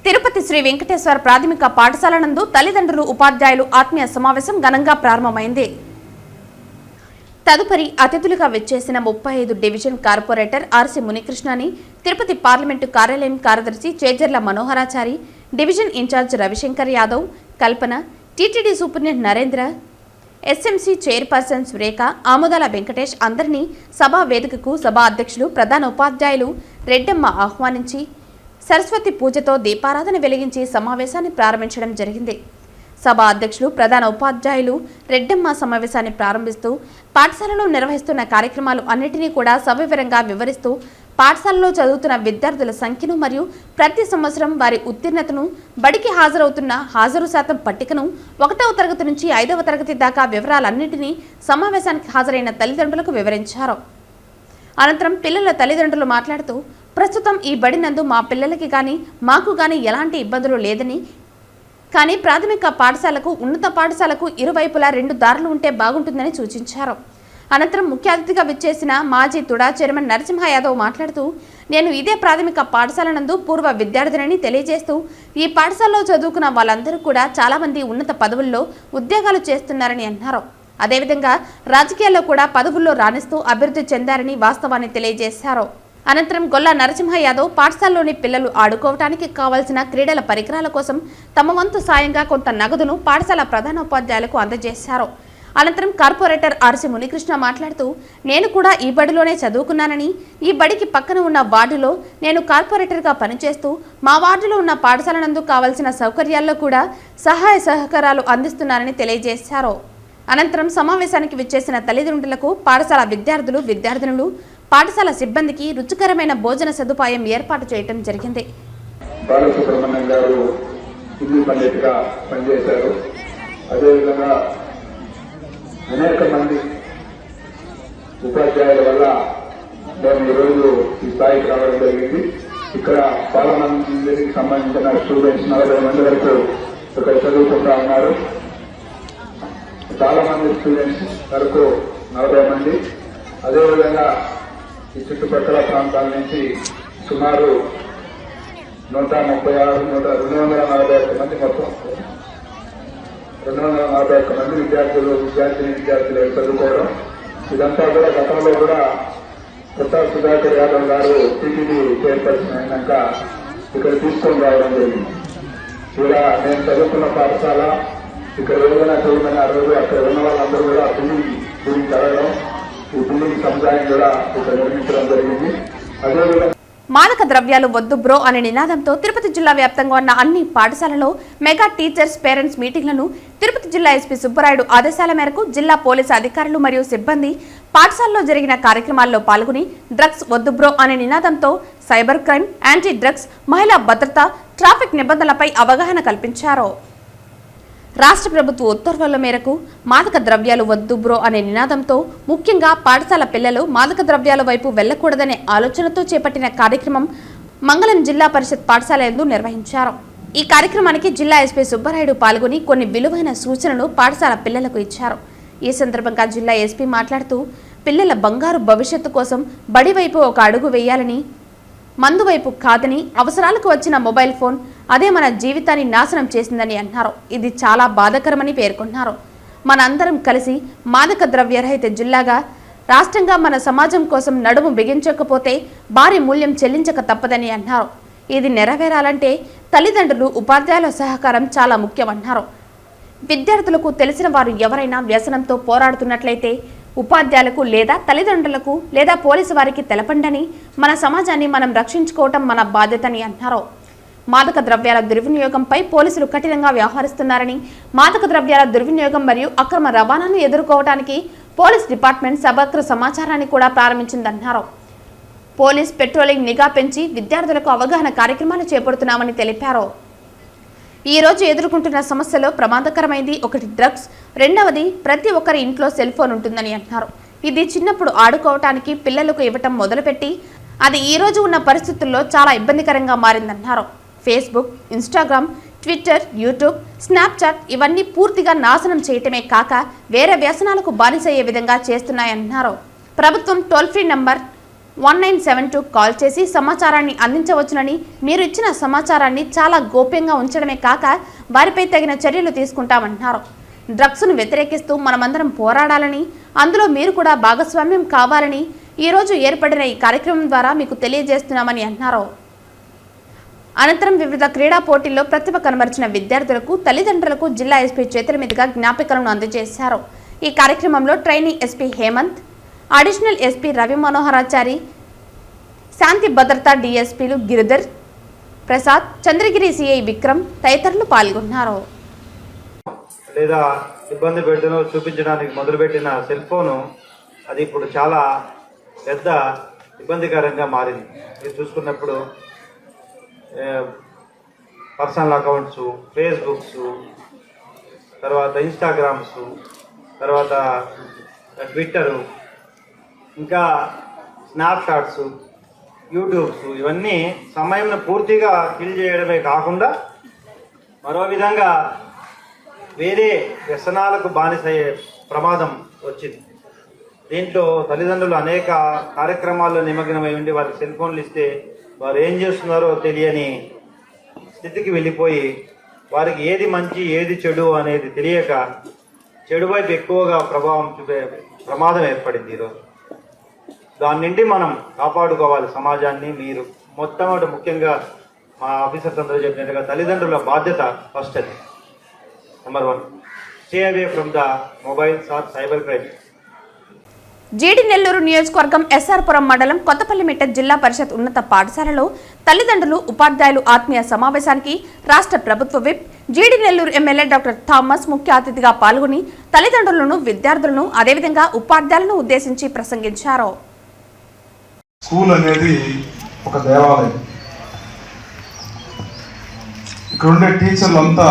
A: తిరుపతి శ్రీ వెంకటేశ్వర ప్రాథమిక పాఠశాల నందు తల్లిదండ్రులు, ఉపాధ్యాయులు ఆత్మీయ సమావేశం ఘనంగా ప్రారంభమైంది. తదుపరి అతిథులుగా విచ్చేసిన 35 డివిజన్ కార్పొరేటర్ ఆర్సి మునికృష్ణని, తిరుపతి పార్లమెంటు కార్యాలయం కార్యదర్శి Chejarla Manoharachari, division incharge Ravishankar Yadav, Kalpana, TTD superintendent Narendra, SMC chairperson Surekha, Amudala Venkatesh అందరినీ సభా వేదికకు సభా అధ్యక్షులు, ప్రధాన ఉపాధ్యాయులు రెడ్డమ్మ ఆహ్వానించి సరస్వతి పూజతో దీపారాధన వెలిగించి సమావేశాన్ని ప్రారంభించడం జరిగింది. సభా అధ్యక్షులు, ప్రధాన ఉపాధ్యాయులు రెడ్డమ్మ సమావేశాన్ని ప్రారంభిస్తూ పాఠశాలలో నిర్వహిస్తున్న కార్యక్రమాలు అన్నిటినీ కూడా సవివరంగా వివరిస్తూ పాఠశాలలో చదువుతున్న విద్యార్థుల సంఖ్యను మరియు ప్రతి సంవత్సరం వారి ఉత్తీర్ణతను, బడికి హాజరవుతున్న హాజరు శాతం పట్టికను, 1వ తరగతి నుంచి 5వ తరగతి దాకా వివరాలన్నింటినీ సమావేశానికి హాజరైన తల్లిదండ్రులకు వివరించారు. అనంతరం పిల్లల తల్లిదండ్రులు మాట్లాడుతూ ప్రస్తుతం ఈ బడి నందు మా పిల్లలకి కానీ మాకు కానీ ఎలాంటి ఇబ్బందులు లేదని, కానీ ప్రాథమిక పాఠశాలకు, ఉన్నత పాఠశాలకు ఇరువైపులా 2 దారులు ఉంటే బాగుంటుందని సూచించారు. అనంతరం ముఖ్య అతిథిగా విచ్చేసిన మాజీ తుడా చైర్మన్ నరసింహ యాదవ్ మాట్లాడుతూ నేను ఇదే ప్రాథమిక పాఠశాల నందు పూర్వ విద్యార్థిని తెలియజేస్తూ ఈ పాఠశాలలో చదువుకున్న వాళ్ళందరూ కూడా చాలా మంది ఉన్నత పదవుల్లో ఉద్యోగాలు చేస్తున్నారని అన్నారు. అదేవిధంగా రాజకీయాల్లో కూడా పదవుల్లో రాణిస్తూ అభివృద్ధి చెందారని వాస్తవాన్ని తెలియజేశారు. అనంతరం గొల్ల నరసింహ యాదవ్ పాఠశాలలోని పిల్లలు ఆడుకోవటానికి కావాల్సిన క్రీడల పరికరాల కోసం తమ వంతు సాయంగా కొంత నగదును పాఠశాల ప్రధానోపాధ్యాయులకు అందజేశారు. అనంతరం కార్పొరేటర్ ఆర్సి మునికృష్ణ మాట్లాడుతూ నేను కూడా ఈ బడిలోనే చదువుకున్నానని, ఈ బడికి పక్కన ఉన్న వార్డులో నేను కార్పొరేటర్గా పనిచేస్తూ మా వార్డులో ఉన్న పాఠశాల నందు కావాల్సిన సౌకర్యాల్లో కూడా సహాయ సహకారాలు అందిస్తున్నానని తెలియజేశారు. అనంతరం సమావేశానికి విచ్చేసిన తల్లిదండ్రులకు, పాఠశాల విద్యార్థులు, విద్యార్థినులు, పాఠశాల సిబ్బందికి రుచికరమైన భోజన సదుపాయం ఏర్పాటు చేయడం జరిగింది.
F: బాలసుబ్రహ్మణ్యం గారు హిందీ పండితుగా పనిచేశారు. అదేవిధంగా అనేక మంది ఉపాధ్యాయుల వల్ల మేము ఈరోజు ఈ స్థాయికి రావడం జరిగింది. ఇక్కడ చాలా మందికి సంబంధించిన స్టూడెంట్స్ 40 మంది వరకు ఇక్కడ చదువుకుంటా ఉన్నారు. చాలా మంది స్టూడెంట్స్ వరకు 40 మంది. అదేవిధంగా ఈ చుట్టుపక్కల ప్రాంతాల నుంచి సుమారు 241 మంది మొత్తం 241 మంది విద్యార్థులు చదువుకోవడం. ఇదంతా కూడా గతంలో కూడా ప్రతాప్ సుధాకర్ యాదవ్ గారు టీటీడీ చైర్పర్సన్ అయినాక ఇక్కడ తీసుకొని రావడం జరిగింది. ఇక్కడ నేను చదువుకున్న పాఠశాల ఇక్కడ ఏదైనా చదువుకున్న రోజు అక్కడ ఉన్న వాళ్ళందరూ కూడా బిల్డింగ్ గురించి అడగడం, ఈ బిల్డింగ్ సముదాయం కూడా ఇక్కడ నిర్మించడం జరిగింది. అదేవిధంగా
A: మాదక ద్రవ్యాలు వద్దు బ్రో అనే నినాదంతో తిరుపతి జిల్లా వ్యాప్తంగా ఉన్న అన్ని పాఠశాలలో మెగా టీచర్స్ పేరెంట్స్ మీటింగ్లను తిరుపతి జిల్లా ఎస్పీ సుబ్బరాయుడు ఆదేశాల మేరకు జిల్లా పోలీసు అధికారులు మరియు సిబ్బంది పాఠశాలలో జరిగిన కార్యక్రమాల్లో పాల్గొని డ్రగ్స్ వద్దు బ్రో అనే నినాదంతో సైబర్ క్రైమ్, యాంటీ డ్రగ్స్, మహిళా భద్రత, ట్రాఫిక్ నిబంధనలపై అవగాహన కల్పించారు. రాష్ట్ర ప్రభుత్వ ఉత్తర్వుల మేరకు మాదక ద్రవ్యాలు వద్దు బ్రో అనే నినాదంతో ముఖ్యంగా పాఠశాల పిల్లలు మాదక ద్రవ్యాల వైపు వెళ్లకూడదనే ఆలోచనతో చేపట్టిన కార్యక్రమం మంగళం జిల్లా పరిషత్ పాఠశాల యందు నిర్వహించారు. ఈ కార్యక్రమానికి జిల్లా ఎస్పీ సుబ్బరాయుడు పాల్గొని కొన్ని విలువైన సూచనలు పాఠశాల పిల్లలకు ఇచ్చారు. ఈ సందర్భంగా జిల్లా ఎస్పీ మాట్లాడుతూ పిల్లల బంగారు భవిష్యత్తు కోసం బడి వైపు ఒక అడుగు వేయాలని, మందు వైపు కాదని, అవసరాలకు వచ్చిన మొబైల్ ఫోన్ అదే మన జీవితాన్ని నాశనం చేసిందని అన్నారు. ఇది చాలా బాధాకరమని పేర్కొన్నారు. మనందరం కలిసి మాదక ద్రవ్యరహిత జిల్లాగా, రాష్ట్రంగా మన సమాజం కోసం నడుము బిగించకపోతే భారీ మూల్యం చెల్లించక తప్పదని అన్నారు. ఇది నెరవేరాలంటే తల్లిదండ్రులు, ఉపాధ్యాయుల సహకారం చాలా ముఖ్యమన్నారు. విద్యార్థులకు తెలిసిన వారు ఎవరైనా వ్యసనంతో పోరాడుతున్నట్లయితే ఉపాధ్యాయులకు లేదా తల్లిదండ్రులకు లేదా పోలీసు వారికి తెలపండని, మన సమాజాన్ని మనం రక్షించుకోవటం మన బాధ్యతని అన్నారు. మాదక ద్రవ్యాల దుర్వినియోగంపై పోలీసులు కఠినంగా వ్యవహరిస్తున్నారని, మాదక ద్రవ్యాల దుర్వినియోగం మరియు అక్రమ రవాణాను ఎదుర్కోవడానికి పోలీస్ డిపార్ట్మెంట్ సమగ్ర సమాచారాన్ని కూడా ప్రారంభించిందన్నారు. పోలీస్ పెట్రోలింగ్ నిఘా పెంచి విద్యార్థులకు అవగాహన కార్యక్రమాలు చేపడుతున్నామని తెలిపారు. ఈ రోజు ఎదుర్కొంటున్న సమస్యలో ప్రమాదకరమైంది ఒకటి డ్రగ్స్, రెండవది ప్రతి ఒక్కరి ఇంట్లో సెల్ ఫోన్ ఉంటుందని అన్నారు. ఇది చిన్నప్పుడు ఆడుకోవటానికి పిల్లలకు ఇవ్వటం మొదలుపెట్టి అది ఈ రోజు ఉన్న పరిస్థితుల్లో చాలా ఇబ్బందికరంగా మారిందన్నారు. Facebook, Instagram, Twitter, YouTube, Snapchat ఇవన్నీ పూర్తిగా నాశనం చేయటమే కాక వేరే వ్యసనాలకు బానిసయ్యే విధంగా చేస్తున్నాయన్నారు. ప్రభుత్వం టోల్ ఫ్రీ నంబర్ 1972 కాల్ చేసి సమాచారాన్ని అందించవచ్చునని, మీరు ఇచ్చిన సమాచారాన్ని చాలా గోప్యంగా ఉంచడమే కాక వారిపై తగిన చర్యలు తీసుకుంటామన్నారు. డ్రగ్స్ను వ్యతిరేకిస్తూ మనమందరం పోరాడాలని, అందులో మీరు కూడా భాగస్వామ్యం కావాలని ఈరోజు ఏర్పడిన ఈ కార్యక్రమం ద్వారా మీకు తెలియజేస్తున్నామని అన్నారు. అనంతరం వివిధ క్రీడా పోటీల్లో ప్రతిభ కనబరిచిన విద్యార్థులకు, తల్లిదండ్రులకు జిల్లా ఎస్పీ చేతుల మీదుగా జ్ఞాపికలను అందజేశారు. ఈ కార్యక్రమంలో training SP Hemanth, additional SP Ravi Manoharachari, శాంతి భద్రతా డిఎస్పీలు గిరిధర్ ప్రసాద్, చంద్రగిరి సిఐ విక్రమ్ తదితరులు పాల్గొన్నారు.
G: లేదా ఇబ్బంది పెట్టడం చూపించడానికి మొదలుపెట్టిన సెల్ ఫోను అది ఇప్పుడు చాలా పెద్ద ఇబ్బందికరంగా మారింది. మీరు చూసుకున్నప్పుడు పర్సనల్ అకౌంట్స్, ఫేస్బుక్స్, తర్వాత ఇన్స్టాగ్రామ్స్, తర్వాత ట్విట్టరు, ఇంకా స్నాప్చాట్స్, యూట్యూబ్స్ ఇవన్నీ సమయం పూర్తిగా కిల్ చేయడమే కాకుండా మరో విధంగా వేరే వ్యసనాలకు బానిసయ్యే ప్రమాదం వచ్చింది. దీంట్లో తల్లిదండ్రులు అనేక కార్యక్రమాల్లో నిమగ్నమై ఉండి వారికి సెల్ ఫోన్లు ఇస్తే వారు ఏం చేస్తున్నారో తెలియని స్థితికి వెళ్ళిపోయి వారికి ఏది మంచి ఏది చెడు అనేది తెలియక చెడు వైపు ఎక్కువగా ప్రభావం చూపే ప్రమాదం ఏర్పడింది ఈరోజు. దాని నుండి మనం కాపాడుకోవాలి సమాజాన్ని. మీరు మొట్టమొదటి ముఖ్యంగా మా ఆఫీసర్స్ అందరూ చెప్పినట్టుగా తల్లిదండ్రుల బాధ్యత ఫస్ట్. అది number 1, stay away from the mobiles or cyber crime.
A: జీడి నెల్లూరు నియోజకవర్గం ఎస్ఆర్పురం మండలం కొత్తపల్లిమిట్ట జిల్లా పరిషత్ ఉన్నత పాఠశాలలో తల్లిదండ్రులు, ఉపాధ్యాయులు ఆత్మీయ సమావేశానికి రాష్ట్ర ప్రభుత్వ విప్, జీడి నెల్లూరు ఎమ్మెల్యే డాక్టర్ థామస్ ముఖ్య అతిథిగా పాల్గొని తల్లిదండ్రులను, విద్యార్థులను, అదేవిధంగా ఉపాధ్యాయులను ఉద్దేశించి ప్రసంగించారు.
H: స్కూల్ అనేది ఒక దేవాలయం. ఇక్కడ ఉండే టీచర్లంతా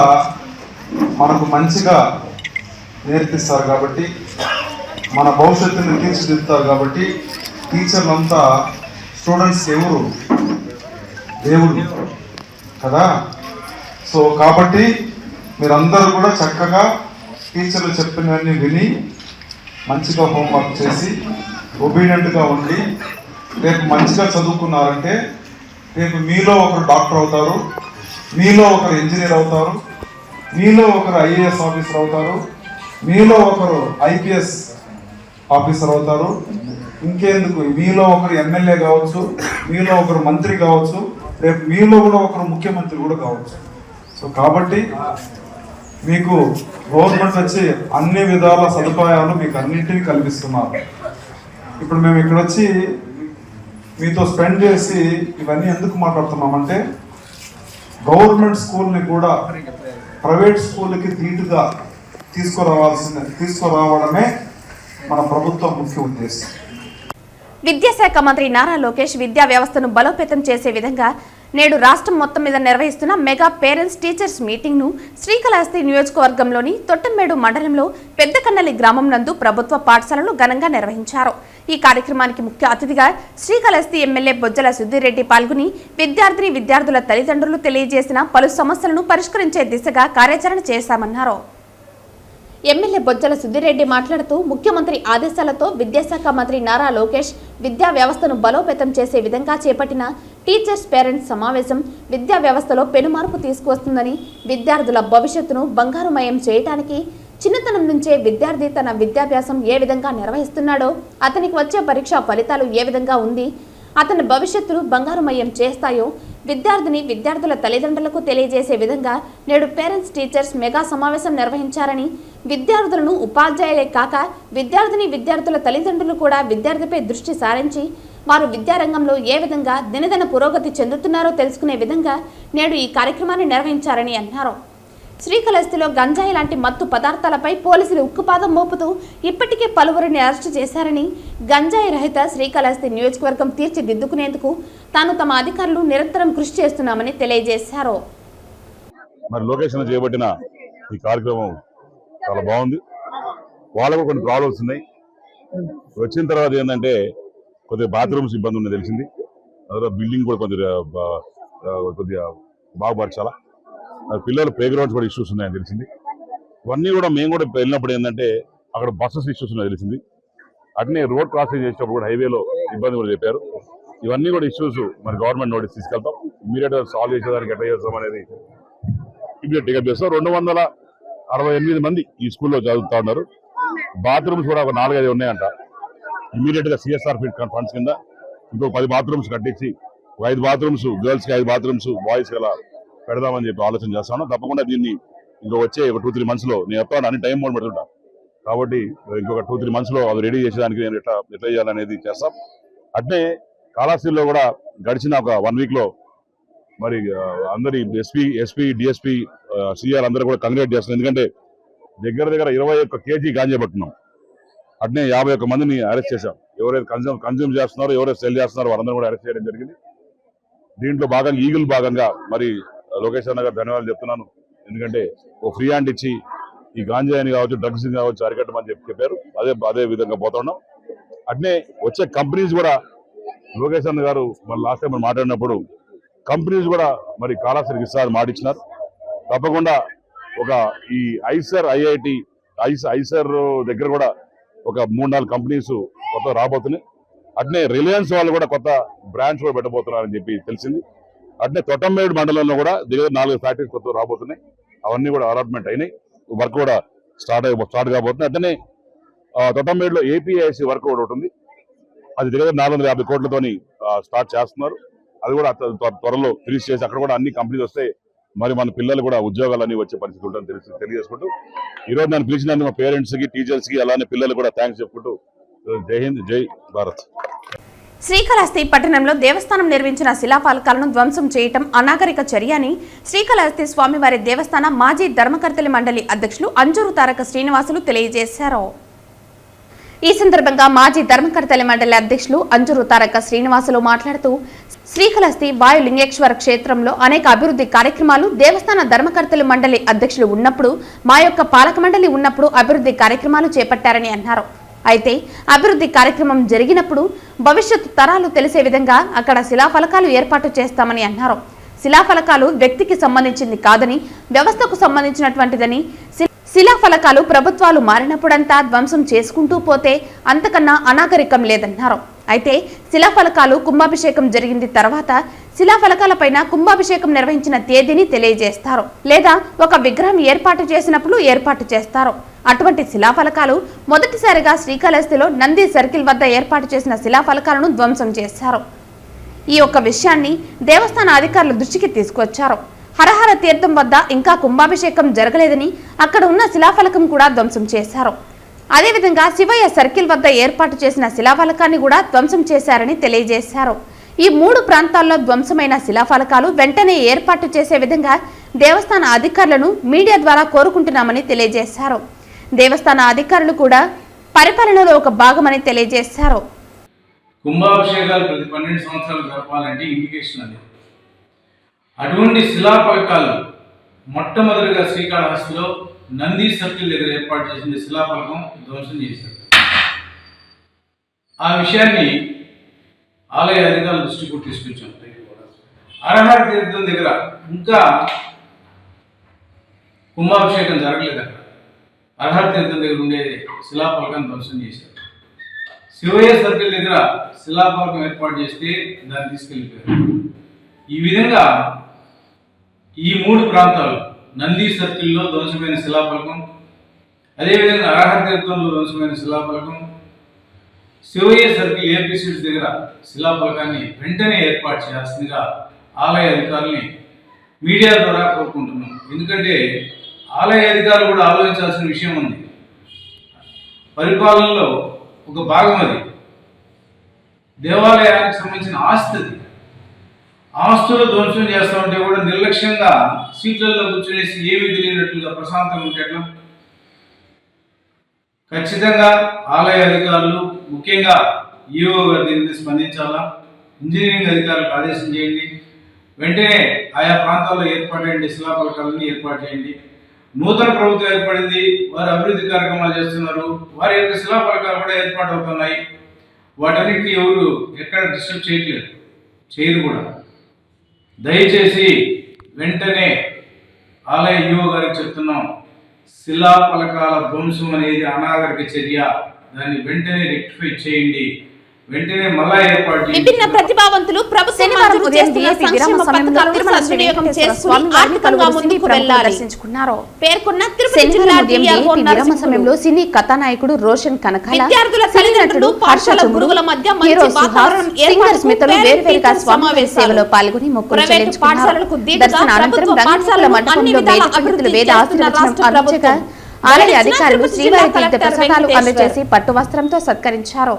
H: మనకు మంచిగా నేర్పిస్తారు కాబట్టి, మన భవిష్యత్తుని తీర్చిదిద్దుతారు కాబట్టి, టీచర్లంతా స్టూడెంట్స్ ఎవరు? దేవుడు కదా. సో కాబట్టి మీరందరూ కూడా చక్కగా టీచర్లు చెప్పినవన్నీ విని మంచిగా హోంవర్క్ చేసి ఒబీడియంట్గా ఉండి రేపు మంచిగా చదువుకున్నారంటే రేపు మీలో ఒకరు డాక్టర్ అవుతారు, మీలో ఒకరు ఇంజనీర్ అవుతారు, మీలో ఒకరు ఐఏఎస్ ఆఫీసర్ అవుతారు, మీలో ఒకరు ఐపీఎస్ ఆఫీసర్ అవుతారు, ఇంకేందుకు మీలో ఒకరు ఎమ్మెల్యే కావచ్చు, మీలో ఒకరు మంత్రి కావచ్చు, రేపు మీలో కూడా ఒకరు ముఖ్యమంత్రి కూడా కావచ్చు. సో కాబట్టి మీకు గవర్నమెంట్ వచ్చి అన్ని విధాల సదుపాయాలు మీకు అన్నింటినీ కల్పిస్తున్నారు. ఇప్పుడు మేము ఇక్కడ వచ్చి మీతో స్పెండ్ చేసి ఇవన్నీ ఎందుకు మాట్లాడుతున్నామంటే గవర్నమెంట్ స్కూల్ని కూడా ప్రైవేట్ స్కూల్కి ధీటుగా తీసుకురావడమే మన ప్రభుత్వం ముఖ్య ఉద్దేశం.
A: విద్యాశాఖ మంత్రి నారా లోకేష్ విద్యా వ్యవస్థను బలోపేతం చేసే విధంగా నేడు రాష్ట్రం మొత్తం మీద నిర్వహిస్తున్న మెగా పేరెంట్స్ టీచర్స్ మీటింగ్ ను శ్రీకాళహస్తి నియోజకవర్గంలోని తొట్టంమేడు మండలంలో పెద్దకన్నలి గ్రామం నందు ప్రభుత్వ పాఠశాలలో ఘనంగా నిర్వహించారు. ఈ కార్యక్రమానికి ముఖ్య అతిథిగా శ్రీకాళహస్తి ఎమ్మెల్యే బొజ్జల సుధీరెడ్డి పాల్గొని విద్యార్థుల తల్లిదండ్రులు తెలియజేసిన పలు సమస్యలను పరిష్కరించే దిశగా కార్యాచరణ చేశామన్నారు. ఎమ్మెల్యే బొజ్జల సుధీరెడ్డి మాట్లాడుతూ ముఖ్యమంత్రి ఆదేశాలతో విద్యాశాఖ మంత్రి నారా లోకేష్ విద్యా వ్యవస్థను బలోపేతం చేసే విధంగా చేపట్టిన టీచర్స్ పేరెంట్స్ సమావేశం విద్యా వ్యవస్థలో పెనుమార్పు తీసుకువస్తుందని, విద్యార్థుల భవిష్యత్తును బంగారుమయం చేయడానికి చిన్నతనం నుంచే విద్యార్థి తన విద్యాభ్యాసం ఏ విధంగా నిర్వహిస్తున్నాడో, అతనికి వచ్చే పరీక్షా ఫలితాలు ఏ విధంగా ఉంది, అతని భవిష్యత్తును బంగారుమయం చేస్తాయో విద్యార్థుల తల్లిదండ్రులకు తెలియజేసే విధంగా నేడు పేరెంట్స్ టీచర్స్ మెగా సమావేశం నిర్వహించారని, విద్యార్థులను ఉపాధ్యాయులే కాక విద్యార్థుల తల్లిదండ్రులు కూడా విద్యార్థిపై దృష్టి సారించి వారు విద్యారంగంలో ఏ విధంగా దినదిన పురోగతి చెందుతున్నారో తెలుసుకునే విధంగా నేడు ఈ కార్యక్రమాన్ని నిర్వహించారని అన్నారు. శ్రీకాళహస్తిలో గంజాయి లాంటి మత్తు పదార్థాలపై పోలీసులు ఉక్కుపాదం మోపుతూ ఇప్పటికే పలువురిని అరెస్టు చేశారని, గంజాయి రహిత శ్రీకాళహస్తి నియోజకవర్గం తీర్చిదిద్దుకునేందుకు తాను తమ అధికారులు నిరంతరం కృషి చేస్తున్నామని తెలియజేశారు.
I: మరి లొకేషన్ చేపట్టిన ఈ కార్యక్రమం చాలా బాగుంది. వాళ్ళకు కొన్ని ప్రాబ్లమ్స్ ఉన్నాయి. వచ్చిన తర్వాత ఏంటంటే కొద్దిగా బాత్రూమ్స్ ఇబ్బంది ఉన్నది తెలిసింది. అందులో బిల్డింగ్ కూడా కొద్దిగా బాగుపరచాలా. పిల్లలు ప్లే గ్రౌండ్స్ కూడా ఇష్యూస్ ఉన్నాయని తెలిసింది. ఇవన్నీ కూడా మేము కూడా వెళ్ళినప్పుడు ఏంటంటే అక్కడ బస్సెస్ ఇష్యూస్ ఉన్నాయని తెలిసింది. అట్నే రోడ్ క్రాసింగ్ చేసేటప్పుడు కూడా హైవేలో ఇబ్బంది కూడా చెప్పారు. ఇవన్నీ కూడా ఇష్యూస్ మరి గవర్నమెంట్ నోటీస్ తీసుకెళ్తాం. ఇమీడియట్గా సాల్వ్ చేసేదానికి ఎట్లా చేస్తాం అనేది ఇమీడియట్ టికెట్ చేస్తాం. 268 మంది ఈ స్కూల్లో చదువుతా ఉన్నారు. బాత్రూమ్స్ కూడా ఒక 4-5 ఉన్నాయంట. ఇమీడియట్గా సిఎస్ఆర్ ఫండ్స్ కింద ఇంకో 10 బాత్రూమ్స్ కట్టించి 5 బాత్రూమ్స్ గర్ల్స్కి 5 బాత్రూమ్స్ బాయ్స్కి అలా పెడదామని చెప్పి ఆలోచన చేస్తాను. తప్పకుండా దీన్ని ఇంకో వచ్చే ఒక 2-3 మంత్స్లో నేను ఎప్పుడు అన్ని టైం మోడ్ పెడుతుంటాను కాబట్టి ఇంకొక 2-3 మంత్స్లో అది రెడీ చేసేదానికి నేను ఎట్లా చేయాలనేది చేస్తాం. అట్నే కాళహస్తిలో కూడా గడిచిన ఒక 1 వీక్లో మరి అందరి ఎస్పీ డిఎస్పీ సిఆర్ అందరూ కూడా కంగ్రాట్ చేస్తున్నారు. ఎందుకంటే దగ్గర 21 కేజీ గాంజా పట్టున్నాం. అట్నే 51 మందిని అరెస్ట్ చేశాం. ఎవరైతే కన్జ్యూమ్ చేస్తున్నారో ఎవరైతే సెల్ చేస్తున్నారో వారందరూ కూడా అరెస్ట్ చేయడం జరిగింది. దీంట్లో భాగంగా ఈగుల్ భాగంగా మరి లోకేష్ అన్న గారు ధన్యవాదాలు చెప్తున్నాను. ఎందుకంటే ఓ ఫ్రీ హ్యాండ్ ఇచ్చి ఈ గాంజాయిని కావచ్చు డ్రగ్స్ కావచ్చు అరికట్టమని చెప్పారు. అదే విధంగా పోతున్నాం. అట్నే వచ్చే కంపెనీస్ కూడా లోకేష్ అన్న గారు మరి లాస్ట్ టైం మాట్లాడినప్పుడు కంపెనీస్ కూడా మరి కాళహస్తికి ఇస్తారని మాటిచ్చినారు. తప్పకుండా ఒక ఈ ఐసర్ దగ్గర కూడా ఒక 3-4 కంపెనీస్ కొత్త రాబోతున్నాయి. అట్నే రిలయన్స్ వాళ్ళు కూడా కొత్త బ్రాంచ్ కూడా పెట్టబోతున్నారని చెప్పి తెలిసింది. అట్నే తొట్టంమేడు మండలంలో కూడా దగ్గర 4 ఫ్యాక్టరీస్ కొత్త రాబోతున్నాయి. అవన్నీ కూడా అలాట్మెంట్ అయినాయి. వర్క్ కూడా స్టార్ట్ కాబోతుంది. అట్లనే తొట్టంమేడులో ఏపీఐసి వర్క్ కూడా ఉంటుంది. అది దగ్గర 450 కోట్లతోని స్టార్ట్ చేస్తున్నారు. అది కూడా త్వరలో ఫినిష్ చేసి అక్కడ కూడా అన్ని కంపెనీస్ వస్తాయి. మరి మన పిల్లలు కూడా ఉద్యోగాలన్నీ వచ్చే పరిస్థితి ఉంటుందని తెలియజేసుకుంటూ ఈరోజు నన్ను పిలిచినందుకు మా పేరెంట్స్కి టీచర్స్కి అలానే పిల్లలు కూడా థ్యాంక్స్ చెప్పుకుంటూ జై హింద్ జై భారత్.
A: శ్రీకాళహస్తి పట్టణంలో దేవస్థానం నిర్మించిన శిలాఫలకాలను ధ్వంసం చేయటం అనాగరిక చర్య అని శ్రీకాళహస్తి స్వామివారి దేవస్థానం మాజీ ధర్మకర్తలి మండలి అధ్యక్షులు అంజూరు తారక శ్రీనివాసులు తెలియజేశారు. ఈ సందర్భంగా మాజీ ధర్మకర్తల మండలి అధ్యక్షులు అంజూరు తారక శ్రీనివాసులు మాట్లాడుతూ శ్రీకాళహస్తి వాయులింగేశ్వర క్షేత్రంలో అనేక అభివృద్ధి కార్యక్రమాలు దేవస్థాన ధర్మకర్తల మండలి అధ్యక్షులు ఉన్నప్పుడు మా యొక్క పాలక మండలి ఉన్నప్పుడు అభివృద్ధి కార్యక్రమాలు చేపట్టారని అన్నారు. అయితే అభివృద్ధి కార్యక్రమం జరిగినప్పుడు భవిష్యత్తు తరాలు తెలిసే విధంగా అక్కడ శిలాఫలకాలు ఏర్పాటు చేస్తామని అన్నారు. శిలాఫలకాలు వ్యక్తికి సంబంధించింది కాదని వ్యవస్థకు సంబంధించినటువంటిదని, శిలాఫలకాలు ప్రభుత్వాలు మారినప్పుడంతా ధ్వంసం చేసుకుంటూ పోతే అంతకన్నా అనాగరికం లేదన్నారు. అయితే శిలాఫలకాలు కుంభాభిషేకం జరిగింది తర్వాత శిలాఫలకాలపైన కుంభాభిషేకం నిర్వహించిన తేదీని తెలియజేస్తారు, లేదా ఒక విగ్రహం ఏర్పాటు చేసినప్పుడు ఏర్పాటు చేస్తారు. అటువంటి శిలాఫలకాలు మొదటిసారిగా శ్రీకాళహస్తిలో నంది సర్కిల్ వద్ద ఏర్పాటు చేసిన శిలాఫలకాలను ధ్వంసం చేశారు. ఈ ఒక్క విషయాన్ని దేవస్థాన అధికారుల దృష్టికి తీసుకొచ్చారు. హరహర తీర్థం వద్ద ఇంకా కుంభాభిషేకం జరగలేదని అక్కడ ఉన్న శిలాఫలకం కూడా ధ్వంసం చేశారు. అదేవిధంగా శివయ్య సర్కిల్ వద్ద ఏర్పాటు చేసిన శిలాఫలకాన్ని కూడా ధ్వంసం చేశారని తెలియజేశారు. ఈ 3 ప్రాంతాల్లో ధ్వంసమైన శిలాఫలకాలు వెంటనే ఏర్పాటు చేసే విధంగా దేవస్థాన అధికారులను మీడియా ద్వారా కోరుకుంటున్నామని తెలియజేశారు. దేవస్థాన అధికారులు కూడా పరిపాలనలో ఒక భాగమని తెలియజేశారు.
J: కుంభాభిషేకాలు ప్రతి 12 సంవత్సరాలు జరపాలంటే ఇండికేషన్ అది. అటువంటి శిలాఫలకాలు మొట్టమొదటిగా శ్రీకాళహస్తిలో నంది సర్కిల్ దగ్గర ఏర్పాటు చేసిన శిలాఫలకం ధ్వంసం చేశారు. ఆ విషయాన్ని ఆలయ అధికారుల దృష్టికి తీసుకొచ్చాం. హరహర తీర్థం దగ్గర ఇంకా కుంభాభిషేకం జరగలేదు. అక్కడ హరహర తీర్థం దగ్గర ఉండే శిలాఫలకం ధ్వంసం చేశారు. శివయ్య సర్కిల్ దగ్గర శిలాఫలకం ఏర్పాటు చేస్తే దాన్ని తీసుకెళ్ళిపోయారు. ఈ విధంగా ఈ 3 ప్రాంతాలు నంది సర్కిల్లో ధ్వంసమైన శిలాఫలకం, అదేవిధంగా హరహర తీర్థంలో ధ్వంసమైన శిలాఫలకం, శివయ్య సర్కిల్ ఏపీసీస్ దగ్గర శిలాఫలకాన్ని వెంటనే ఏర్పాటు చేయాల్సిందిగా ఆలయ అధికారుల్ని మీడియా ద్వారా కోరుకుంటున్నాం. ఎందుకంటే ఆలయ అధికారులు కూడా ఆలోచించాల్సిన విషయం ఉంది. పరిపాలనలో ఒక భాగం అది. దేవాలయానికి సంబంధించిన ఆస్తి అది. ఆస్తులు ధ్వంసం చేస్తూ ఉంటే కూడా నిర్లక్ష్యంగా సీట్లలో కూర్చునేసి ఏమీ తెలియనట్లుగా ప్రశాంతంగా ఉంటే ఎట్లా? ఖచ్చితంగా ఆలయ అధికారులు, ముఖ్యంగా ఈఓ గారు దీన్ని స్పందించాలా. ఇంజనీరింగ్ అధికారులకు ఆదేశం చేయండి. వెంటనే ఆయా ప్రాంతాల్లో ఏర్పాటైన శిలాఫలకాలను ఏర్పాటు చేయండి. నూతన ప్రభుత్వం ఏర్పడింది, వారు అభివృద్ధి కార్యక్రమాలు చేస్తున్నారు, వారి యొక్క శిలాఫలకాలు కూడా ఏర్పాటు అవుతున్నాయి. వాటన్నిటిని ఎవరు ఎక్కడ డిస్టర్బ్ చేయట్లేదు, చేయరు కూడా. దయచేసి వెంటనే ఆలయ ఈఓ గారికి చెప్తున్నాం, శిలాఫలకాల ధ్వంసం అనేది అనాగరిక చర్య. దాన్ని వెంటనే రెక్టిఫై చేయండి. వెంటనే మళ్ళా ఏర్పాటు
A: విభిన్న ప్రతిభావంతులు ప్రభుత్వం చేస్తున్న సంక్షేమ పథకాలను సద్వినియోగం చేసుకుని ఆర్థికంగా ముందుకు వెళ్లాలనుకున్నారు. పేర్కొన్న తిరుపతి జిల్లా విరామ సమయంలో సినీ కథానాయకుడు రోషన్ కనకాల, విద్యార్థుల తల్లిదండ్రులు, పాఠశాల గురువుల మధ్య మంచి వాతావరణం ఏర్పాటుకు వేర్వేరుగా సమావేశ సేవలో పాల్గొని మొక్కులు చెల్లించుకున్నారు. దర్శన అనంతరం రంగశాల మండపంలో వేద ఆశీర్వచనం అందించగా ఆలయ అధికారులు శ్రీవారి తీర్థ ప్రసాదాలు అందజేసి పట్టు వస్త్రంతో సత్కరించారు.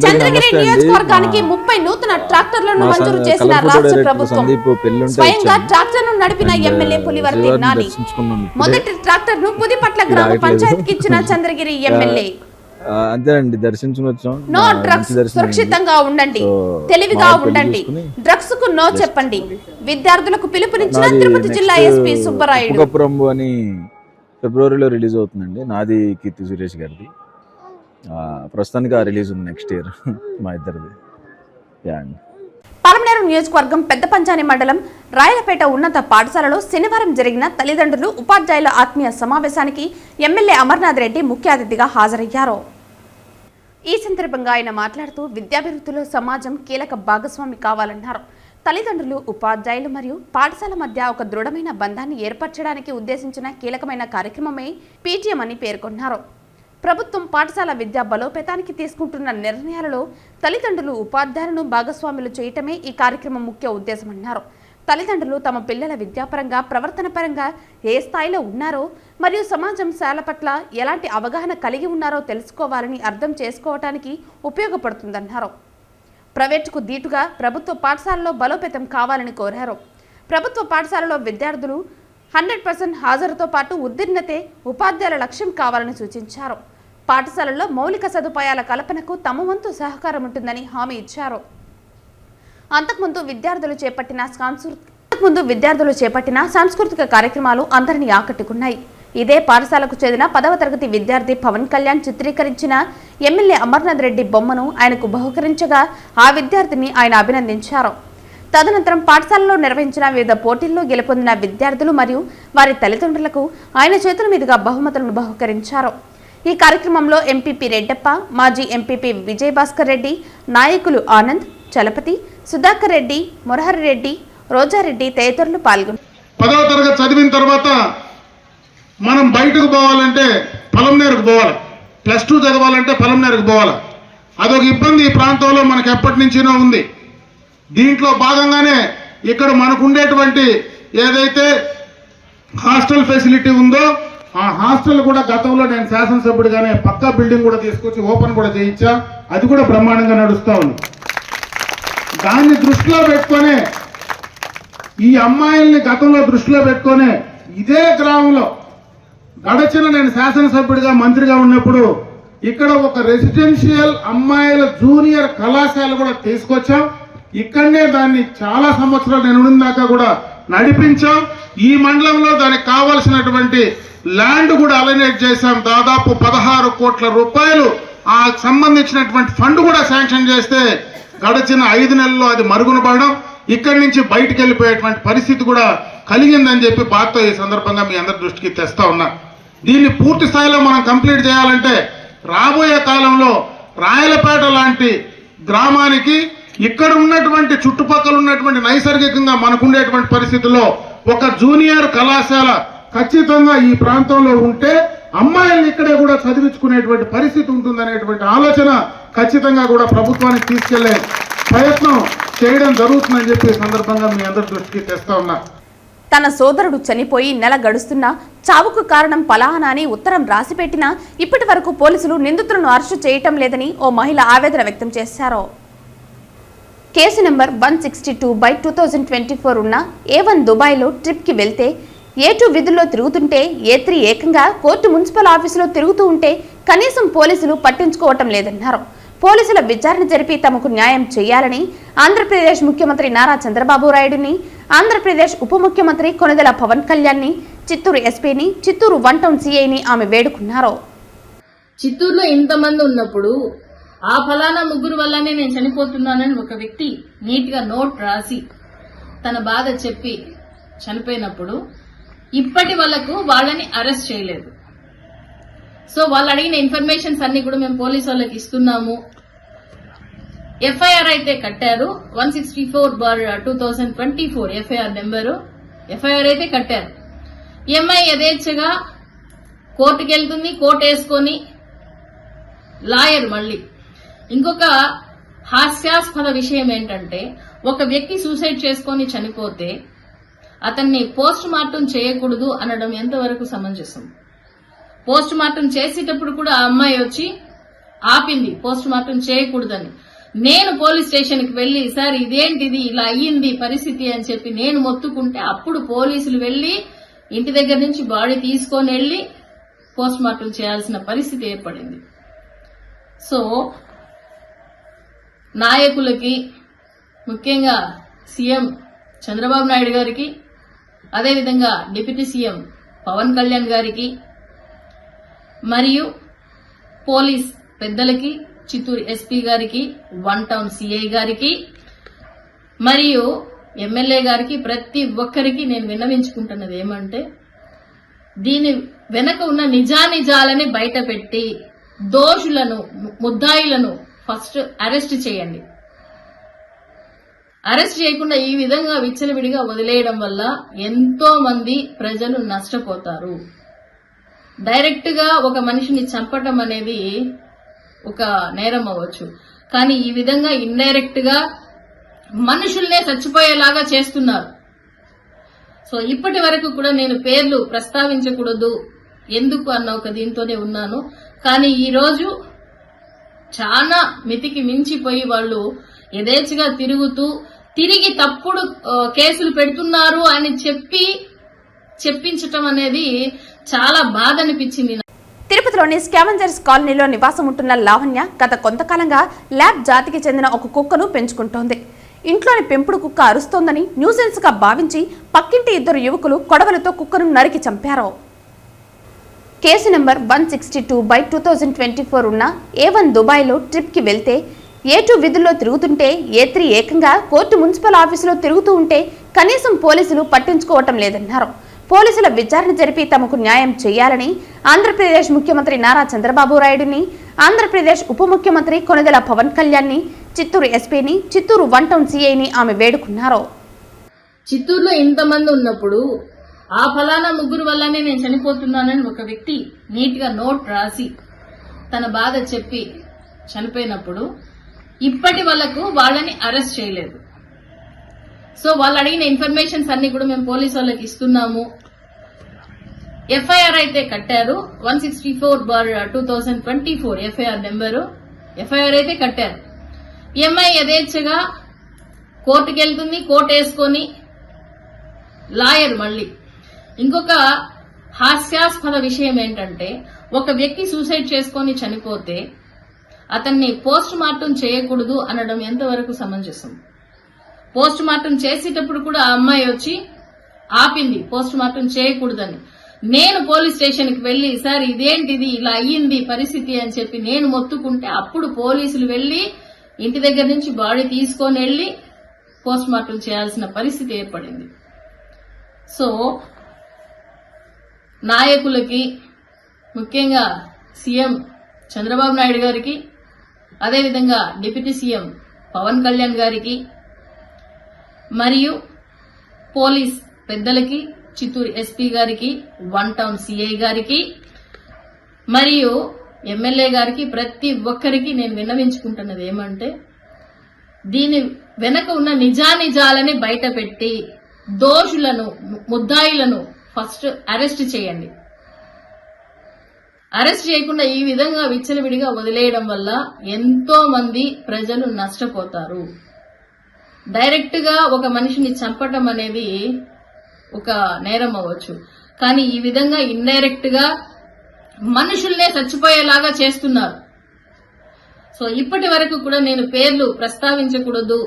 A: చంద్రగిరి నియోజకవర్గానికి 30 నూతన ట్రాక్టర్లను మంజూరు చేసిన రాష్ట్ర ప్రభుత్వం. స్వయంగా ట్రాక్టర్ను నడిపిన ఎమ్మెల్యే పులివర్తి నాని మొదటి ట్రాక్టర్ను పుదిపట్ల గ్రామ పంచాయతీకి ఇచ్చిన చంద్రగిరి ఎమ్మెల్యే.
K: అంతేనండి, దర్శించుకుని వచ్చాం.
A: నో డ్రగ్స్, సురక్షితంగా ఉండండి, తెలివిగా ఉండండి, డ్రగ్స్ కు నో చెప్పండి. విద్యార్థులకు పిలుపునిచ్చిన తిరుపతి జిల్లా ఎస్పీ సుబ్బరాయుడు.
K: అని ఫిబ్రవరిలో రిలీజ్ అవుతుందండి. నాది కీర్తి సురేష్ గారిది. ప్రస్తుతానికి ఆ రిలీజ్ ఉంది నెక్స్ట్ ఇయర్ మా ఇద్దరిది.
A: పలమనేరు నియోజకవర్గం పెద్ద పంచాని మండలం రాయలపేట ఉన్నత పాఠశాలలో శనివారం జరిగిన తల్లిదండ్రులు ఉపాధ్యాయుల ఆత్మీయ సమావేశానికి ఎమ్మెల్యే అమర్నాథ్ రెడ్డి ముఖ్య అతిథిగా హాజరయ్యారు. ఈ సందర్భంగా ఆయన మాట్లాడుతూ విద్యాభివృద్ధిలో సమాజం కీలక భాగస్వామి కావాలన్నారు. తల్లిదండ్రులు, ఉపాధ్యాయులు మరియు పాఠశాల మధ్య ఒక దృఢమైన బంధాన్ని ఏర్పరచడానికి ఉద్దేశించిన కీలకమైన కార్యక్రమమే పీటీఎం అని పేర్కొన్నారు. ప్రభుత్వం పాఠశాల విద్యా బలోపేతానికి తీసుకుంటున్న నిర్ణయాలలో తల్లిదండ్రులు, ఉపాధ్యాయులను భాగస్వాములు చేయటమే ఈ కార్యక్రమం ముఖ్య ఉద్దేశమన్నారు. తల్లిదండ్రులు తమ పిల్లల విద్యాపరంగా, ప్రవర్తన పరంగా ఏ స్థాయిలో ఉన్నారో మరియు సమాజం శాల పట్ల ఎలాంటి అవగాహన కలిగి ఉన్నారో తెలుసుకోవాలని అర్థం చేసుకోవటానికి ఉపయోగపడుతుందన్నారు. ప్రైవేటుకు దీటుగా ప్రభుత్వ పాఠశాలలో బలోపేతం కావాలని కోరారు. ప్రభుత్వ పాఠశాలలో విద్యార్థులు 100% హాజరుతో పాటు ఉత్తీర్ణతే ఉపాధ్యాయుల లక్ష్యం కావాలని సూచించారు. పాఠశాలల్లో మౌలిక సదుపాయాల కల్పనకు తమ వంతు సహకారం ఉంటుందని హామీ ఇచ్చారు. అంతకుముందు విద్యార్థులు చేపట్టిన సాంస్కృతిక కార్యక్రమాలు అందరినీ ఆకట్టుకున్నాయి. ఇదే పాఠశాలకు చెందిన 10వ తరగతి విద్యార్థి పవన్ కళ్యాణ్ చిత్రీకరించిన ఎమ్మెల్యే అమర్నాథ్ రెడ్డి బొమ్మను ఆయనకు బహుకరించగా ఆ విద్యార్థిని ఆయన అభినందించారు. తదనంతరం పాఠశాలలో నిర్వహించిన వివిధ పోటీల్లో గెలుపొందిన విద్యార్థులు మరియు వారి తల్లిదండ్రులకు ఆయన చేతుల మీదుగా బహుమతులను బహుకరించారు. ఈ కార్యక్రమంలో ఎంపీపీ రెడ్డప్ప, మాజీ ఎంపీపీ విజయభాస్కర్ రెడ్డి, నాయకులు ఆనంద్, చలపతి, సుధాకర్ రెడ్డి, మురహరి రెడ్డి, రోజారెడ్డి తదితరులు పాల్గొన్నారు.
H: 10వ తరగతి చదివిన తర్వాత మనం బయటకు పోవాలంటే పొలంనేరుకు పోవాలి, +2 చదవాలంటే పొలంనేరుకు పోవాలి. అదొక ఇబ్బంది ఈ ప్రాంతంలో మనకు ఎప్పటి నుంచినో ఉంది. దీంట్లో భాగంగానే ఇక్కడ మనకు ఉండేటువంటి ఏదైతే హాస్టల్ ఫెసిలిటీ ఉందో ఆ హాస్టల్ కూడా గతంలో నేను శాసనసభ్యుడిగానే పక్కా బిల్డింగ్ కూడా తీసుకొచ్చి ఓపెన్ కూడా చేయించా. అది కూడా బ్రహ్మాండంగా నడుస్తూ ఉంది. దాన్ని దృష్టిలో పెట్టుకొని ఈ అమ్మాయిల్ని గతంలో దృష్టిలో పెట్టుకొని ఇదే గ్రామంలో గడచిన నేను శాసనసభ్యుడిగా మంత్రిగా ఉన్నప్పుడు ఇక్కడ ఒక రెసిడెన్షియల్ అమ్మాయిల జూనియర్ కళాశాల కూడా తీసుకొచ్చాం. ఇక్కడనే దాన్ని చాలా సంవత్సరాలు నేను ఉన్నదాకా కూడా నడిపించాం. ఈ మండలంలో దానికి కావాల్సినటువంటి ల్యాండ్ కూడా అలైనేట్ చేశాం. దాదాపు 16 కోట్ల రూపాయలు ఆ సంబంధించినటువంటి ఫండ్ కూడా శాంక్షన్ చేస్తే గడిచిన 5 నెలల్లో అది మరుగున పడడం, ఇక్కడి నుంచి బయటికి వెళ్ళిపోయేటువంటి పరిస్థితి కూడా కలిగిందని చెప్పి బాధతో ఈ సందర్భంగా మీ అందరి దృష్టికి తెస్తా ఉన్నా. దీన్ని పూర్తి స్థాయిలో మనం కంప్లీట్ చేయాలంటే రాబోయే కాలంలో రాయలపేట లాంటి గ్రామానికి ఇక్కడ ఉన్నటువంటి చుట్టుపక్కల ఉన్నటువంటి నైసర్గికంగా మనకుండేటువంటి పరిస్థితుల్లో ఒక జూనియర్ కళాశాల ఖచ్చితంగా ఈ ప్రాంతంలో ఉంటే అమ్మాయిల్ని ఇక్కడే కూడా చదివించుకునేటువంటి పరిస్థితి ఉంటుందనేటువంటి ఆలోచన ఖచ్చితంగా కూడా ప్రభుత్వానికి తీసుకెళ్లే ప్రయత్నం చేయడం జరుగుతుందని చెప్పి ఈ సందర్భంగా మీ అందరి దృష్టికి తెస్తా ఉన్నా.
A: తన సోదరుడు చనిపోయి నెల గడుస్తున్నా చావుకు కారణం పలానా అని ఉత్తరం రాసిపెట్టినా ఇప్పటి వరకు పోలీసులు నిందితులను అరెస్టు చేయటం లేదని ఓ మహిళ ఆవేదన వ్యక్తం చేశారు. కేసు నెంబర్ 162/2024 ఉన్న A1 దుబాయ్లో ట్రిప్కి వెళ్తే A2 విధుల్లో తిరుగుతుంటే A3 ఏకంగా కోర్టు మున్సిపల్ ఆఫీసులో తిరుగుతూ ఉంటే కనీసం పోలీసులు పట్టించుకోవటం లేదన్నారు. పోలీసుల విచారణ జరిపి తమకు న్యాయం చేయాలని ఆంధ్రప్రదేశ్ ముఖ్యమంత్రి నారా చంద్రబాబు నాయుడుని, ఆంధ్రప్రదేశ్ ఉప ముఖ్యమంత్రి కొణిదెల పవన్ కళ్యాణ్ని, చిత్తూరు ఎస్పీని, చిత్తూరు 1 టౌన్ సిఐని ఆమె వేడుకున్నారు.
L: చిత్తూరులో ఇంతమంది ఉన్నప్పుడు ఆ ఫలానా ముగ్గురు వల్లనే నేను చనిపోతున్నానని ఒక వ్యక్తి నీట్ గా నోట్ రాసి తన బాధ చెప్పి చనిపోయినప్పుడు ఇప్పటి వరకు వాళ్ళని అరెస్ట్ చేయలేదు. సో వాళ్ళు అడిగిన ఇన్ఫర్మేషన్స్ అన్ని కూడా మేము పోలీసు వాళ్ళకి ఇస్తున్నాము. ఎఫ్ఐఆర్ అయితే కట్టారు, 164/2024 ఎఫ్ఐఆర్ నెంబరు. ఎఫ్ఐఆర్ అయితే కట్టారు. ఎంఐ యథేచ్ఛగా కోర్టుకు వెళ్తుంది, కోర్టు వేసుకొని లాయర్ మళ్ళీ. ఇంకొక హాస్యాస్పద విషయం ఏంటంటే ఒక వ్యక్తి సూసైడ్ చేసుకొని చనిపోతే అతన్ని పోస్ట్ మార్టం చేయకూడదు అనడం ఎంతవరకు సమంజసం? పోస్ట్ మార్టం చేసేటప్పుడు కూడా ఆ అమ్మాయి వచ్చి ఆపింది పోస్ట్ మార్టం చేయకూడదని. నేను పోలీస్ స్టేషన్కి వెళ్లి సార్ ఇదేంటిది ఇలా అయ్యింది పరిస్థితి అని చెప్పి నేను మొత్తుకుంటే అప్పుడు పోలీసులు వెళ్లి ఇంటి దగ్గర నుంచి బాడీ తీసుకొని వెళ్లి పోస్ట్ మార్టం చేయాల్సిన పరిస్థితి ఏర్పడింది. సో నాయకులకి, ముఖ్యంగా సీఎం చంద్రబాబు నాయుడు గారికి, అదేవిధంగా డిప్యూటీ సీఎం పవన్ కళ్యాణ్ గారికి, మరియు పోలీస్ పెద్దలకి, చిత్తూరు ఎస్పీ గారికి, 1 టౌన్ సిఐ గారికి, మరియు ఎమ్మెల్యే గారికి, ప్రతి ఒక్కరికి నేను విన్నవించుకుంటున్నది ఏమంటే దీని వెనక ఉన్న నిజానిజాలని బయట పెట్టి దోషులను, ముద్దాయిలను ఫస్ట్ అరెస్ట్ చేయండి. అరెస్ట్ చేయకుండా ఈ విధంగా విచ్చలవిడిగా వదిలేయడం వల్ల ఎంతో మంది ప్రజలు నష్టపోతారు. డైరెక్ట్ గా ఒక మనిషిని చంపటం అనేది ఒక నేరం అవ్వచ్చు, కానీ ఈ విధంగా ఇండైరెక్ట్ గా మనుషుల్నే చచ్చిపోయేలాగా చేస్తున్నారు. సో ఇప్పటి వరకు కూడా నేను పేర్లు ప్రస్తావించకూడదు ఎందుకు అన్న ఒక దీంతోనే ఉన్నాను. కానీ ఈ రోజు చాలా మితికి మించిపోయి వాళ్ళు యథేచ్ఛగా తిరిగి తప్పుడు కేసులు పెడుతున్నారు అని చెప్పించటం అనేది చాలా బాధ అనిపించింది.
A: తిరుపతిలోని స్కావెంజర్స్ కాలనీలో నివాసం ఉంటున్న లావణ్య గత కొంతకాలంగా ల్యాబ్ జాతికి చెందిన ఒక కుక్కను పెంచుకుంటోంది. ఇంట్లోని పెంపుడు కుక్క అరుస్తోందని న్యూసెన్స్ గా భావించి పక్కింటి ఇద్దరు యువకులు కొడవలతో కుక్కను నరికి చంపారు. కేసు నెంబర్ 162/2024 ఉన్న A1 దుబాయ్లో ట్రిప్కి వెళ్తే A2 విధుల్లో తిరుగుతుంటే A3 ఏకంగా కోర్టు మున్సిపల్ ఆఫీసులో తిరుగుతూ ఉంటే కనీసం పోలీసులు పట్టించుకోవటం లేదన్నారు. పోలీసుల విచారణ జరిపి తమకు న్యాయం చేయాలని ఆంధ్రప్రదేశ్ ముఖ్యమంత్రి నారా చంద్రబాబు నాయుడుని, ఆంధ్రప్రదేశ్ ఉప ముఖ్యమంత్రి కొణిదెల పవన్ కళ్యాణ్ని, చిత్తూరు ఎస్పీని, చిత్తూరు 1 టౌన్ సిఐని ఆమె వేడుకున్నారు.
L: చిత్తూరులో ఇంతమంది ఉన్నప్పుడు ఆ ఫలానా ముగ్గురు వల్లనే నేను చనిపోతున్నానని ఒక వ్యక్తి నీట్ గా నోట్ రాసి తన బాధ చెప్పి చనిపోయినప్పుడు ఇప్పటి వరకు వాళ్ళని అరెస్ట్ చేయలేదు. సో వాళ్ళు అడిగిన ఇన్ఫర్మేషన్స్ అన్ని కూడా మేము పోలీసు వాళ్ళకి ఇస్తున్నాము. ఎఫ్ఐఆర్ అయితే కట్టారు. 164/2024 ఎఫ్ఐఆర్ నెంబరు. ఎఫ్ఐఆర్ అయితే కట్టారు. ఎంఐ యథేచ్ఛగా కోర్టుకు వెళ్తుంది, కోర్టు వేసుకొని లాయర్ మళ్ళీ. ఇంకొక హాస్యాస్పద విషయం ఏంటంటే ఒక వ్యక్తి సూసైడ్ చేసుకొని చనిపోతే అతన్ని పోస్ట్ మార్టం చేయకూడదు అనడం ఎంతవరకు సమంజసం? పోస్ట్ మార్టం చేసేటప్పుడు కూడా ఆ అమ్మాయి వచ్చి ఆపింది పోస్ట్ మార్టం చేయకూడదని. నేను పోలీస్ స్టేషన్కి వెళ్లి సార్ ఇదేంటిది ఇలా అయ్యింది పరిస్థితి అని చెప్పి నేను మొత్తుకుంటే అప్పుడు పోలీసులు వెళ్లి ఇంటి దగ్గర నుంచి బాడీ తీసుకొని వెళ్లి పోస్ట్ మార్టం చేయాల్సిన పరిస్థితి ఏర్పడింది. సో నాయకులకి, ముఖ్యంగా సీఎం చంద్రబాబు నాయుడు గారికి, అదేవిధంగా డిప్యూటీ సీఎం పవన్ కళ్యాణ్ గారికి, మరియు పోలీస్ పెద్దలకి, చిత్తూరు ఎస్పీ గారికి, 1 టౌన్ సిఐ గారికి, మరియు ఎమ్మెల్యే గారికి, ప్రతి ఒక్కరికి నేను విన్నవించుకుంటున్నది ఏమంటే దీని వెనక ఉన్న నిజానిజాలని బయట పెట్టి దోషులను, ముద్దాయిలను ఫస్ట్ అరెస్ట్ చేయండి. అరెస్ట్ చేయకుండా ఈ విధంగా విచ్చలవిడిగా వదిలేయడం వల్ల ఎంతో మంది ప్రజలు నష్టపోతారు. డైరెక్ట్ గా ఒక మనిషిని చంపటం అనేది ఒక నేరం అవ్వచ్చు, కానీ ఈ విధంగా ఇండైరెక్ట్ గా మనుషుల్నే చచ్చిపోయేలాగా చేస్తున్నారు. సో ఇప్పటి వరకు కూడా నేను పేర్లు ప్రస్తావించకూడదు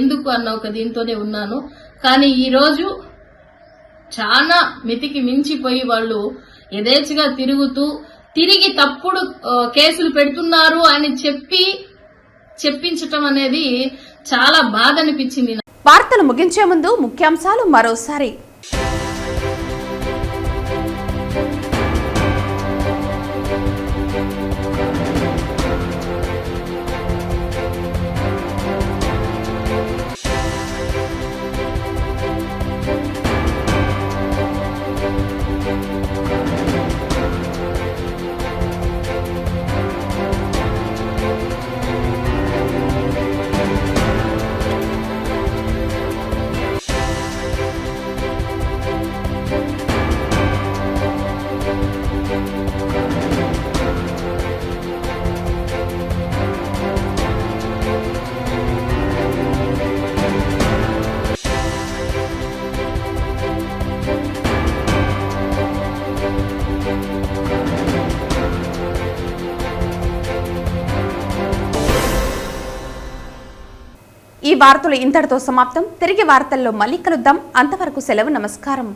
L: ఎందుకు అన్న ఒక దీంతోనే ఉన్నాను. కానీ ఈ రోజు చాలా మితికి మించిపోయి వాళ్ళు యథేచ్ఛగా తిరుగుతూ తిరిగి తప్పుడు కేసులు పెడుతున్నారు అని చెప్పించటం అనేది చాలా బాధ అనిపించింది.
A: వార్తలు ముగించే ముందు ముఖ్యాంశాలు మరోసారి. ఈ వార్తలు ఇంతటితో సమాప్తం. తిరిగి వార్తల్లో మళ్ళీ కలుద్దాం. అంతవరకు సెలవు. నమస్కారం.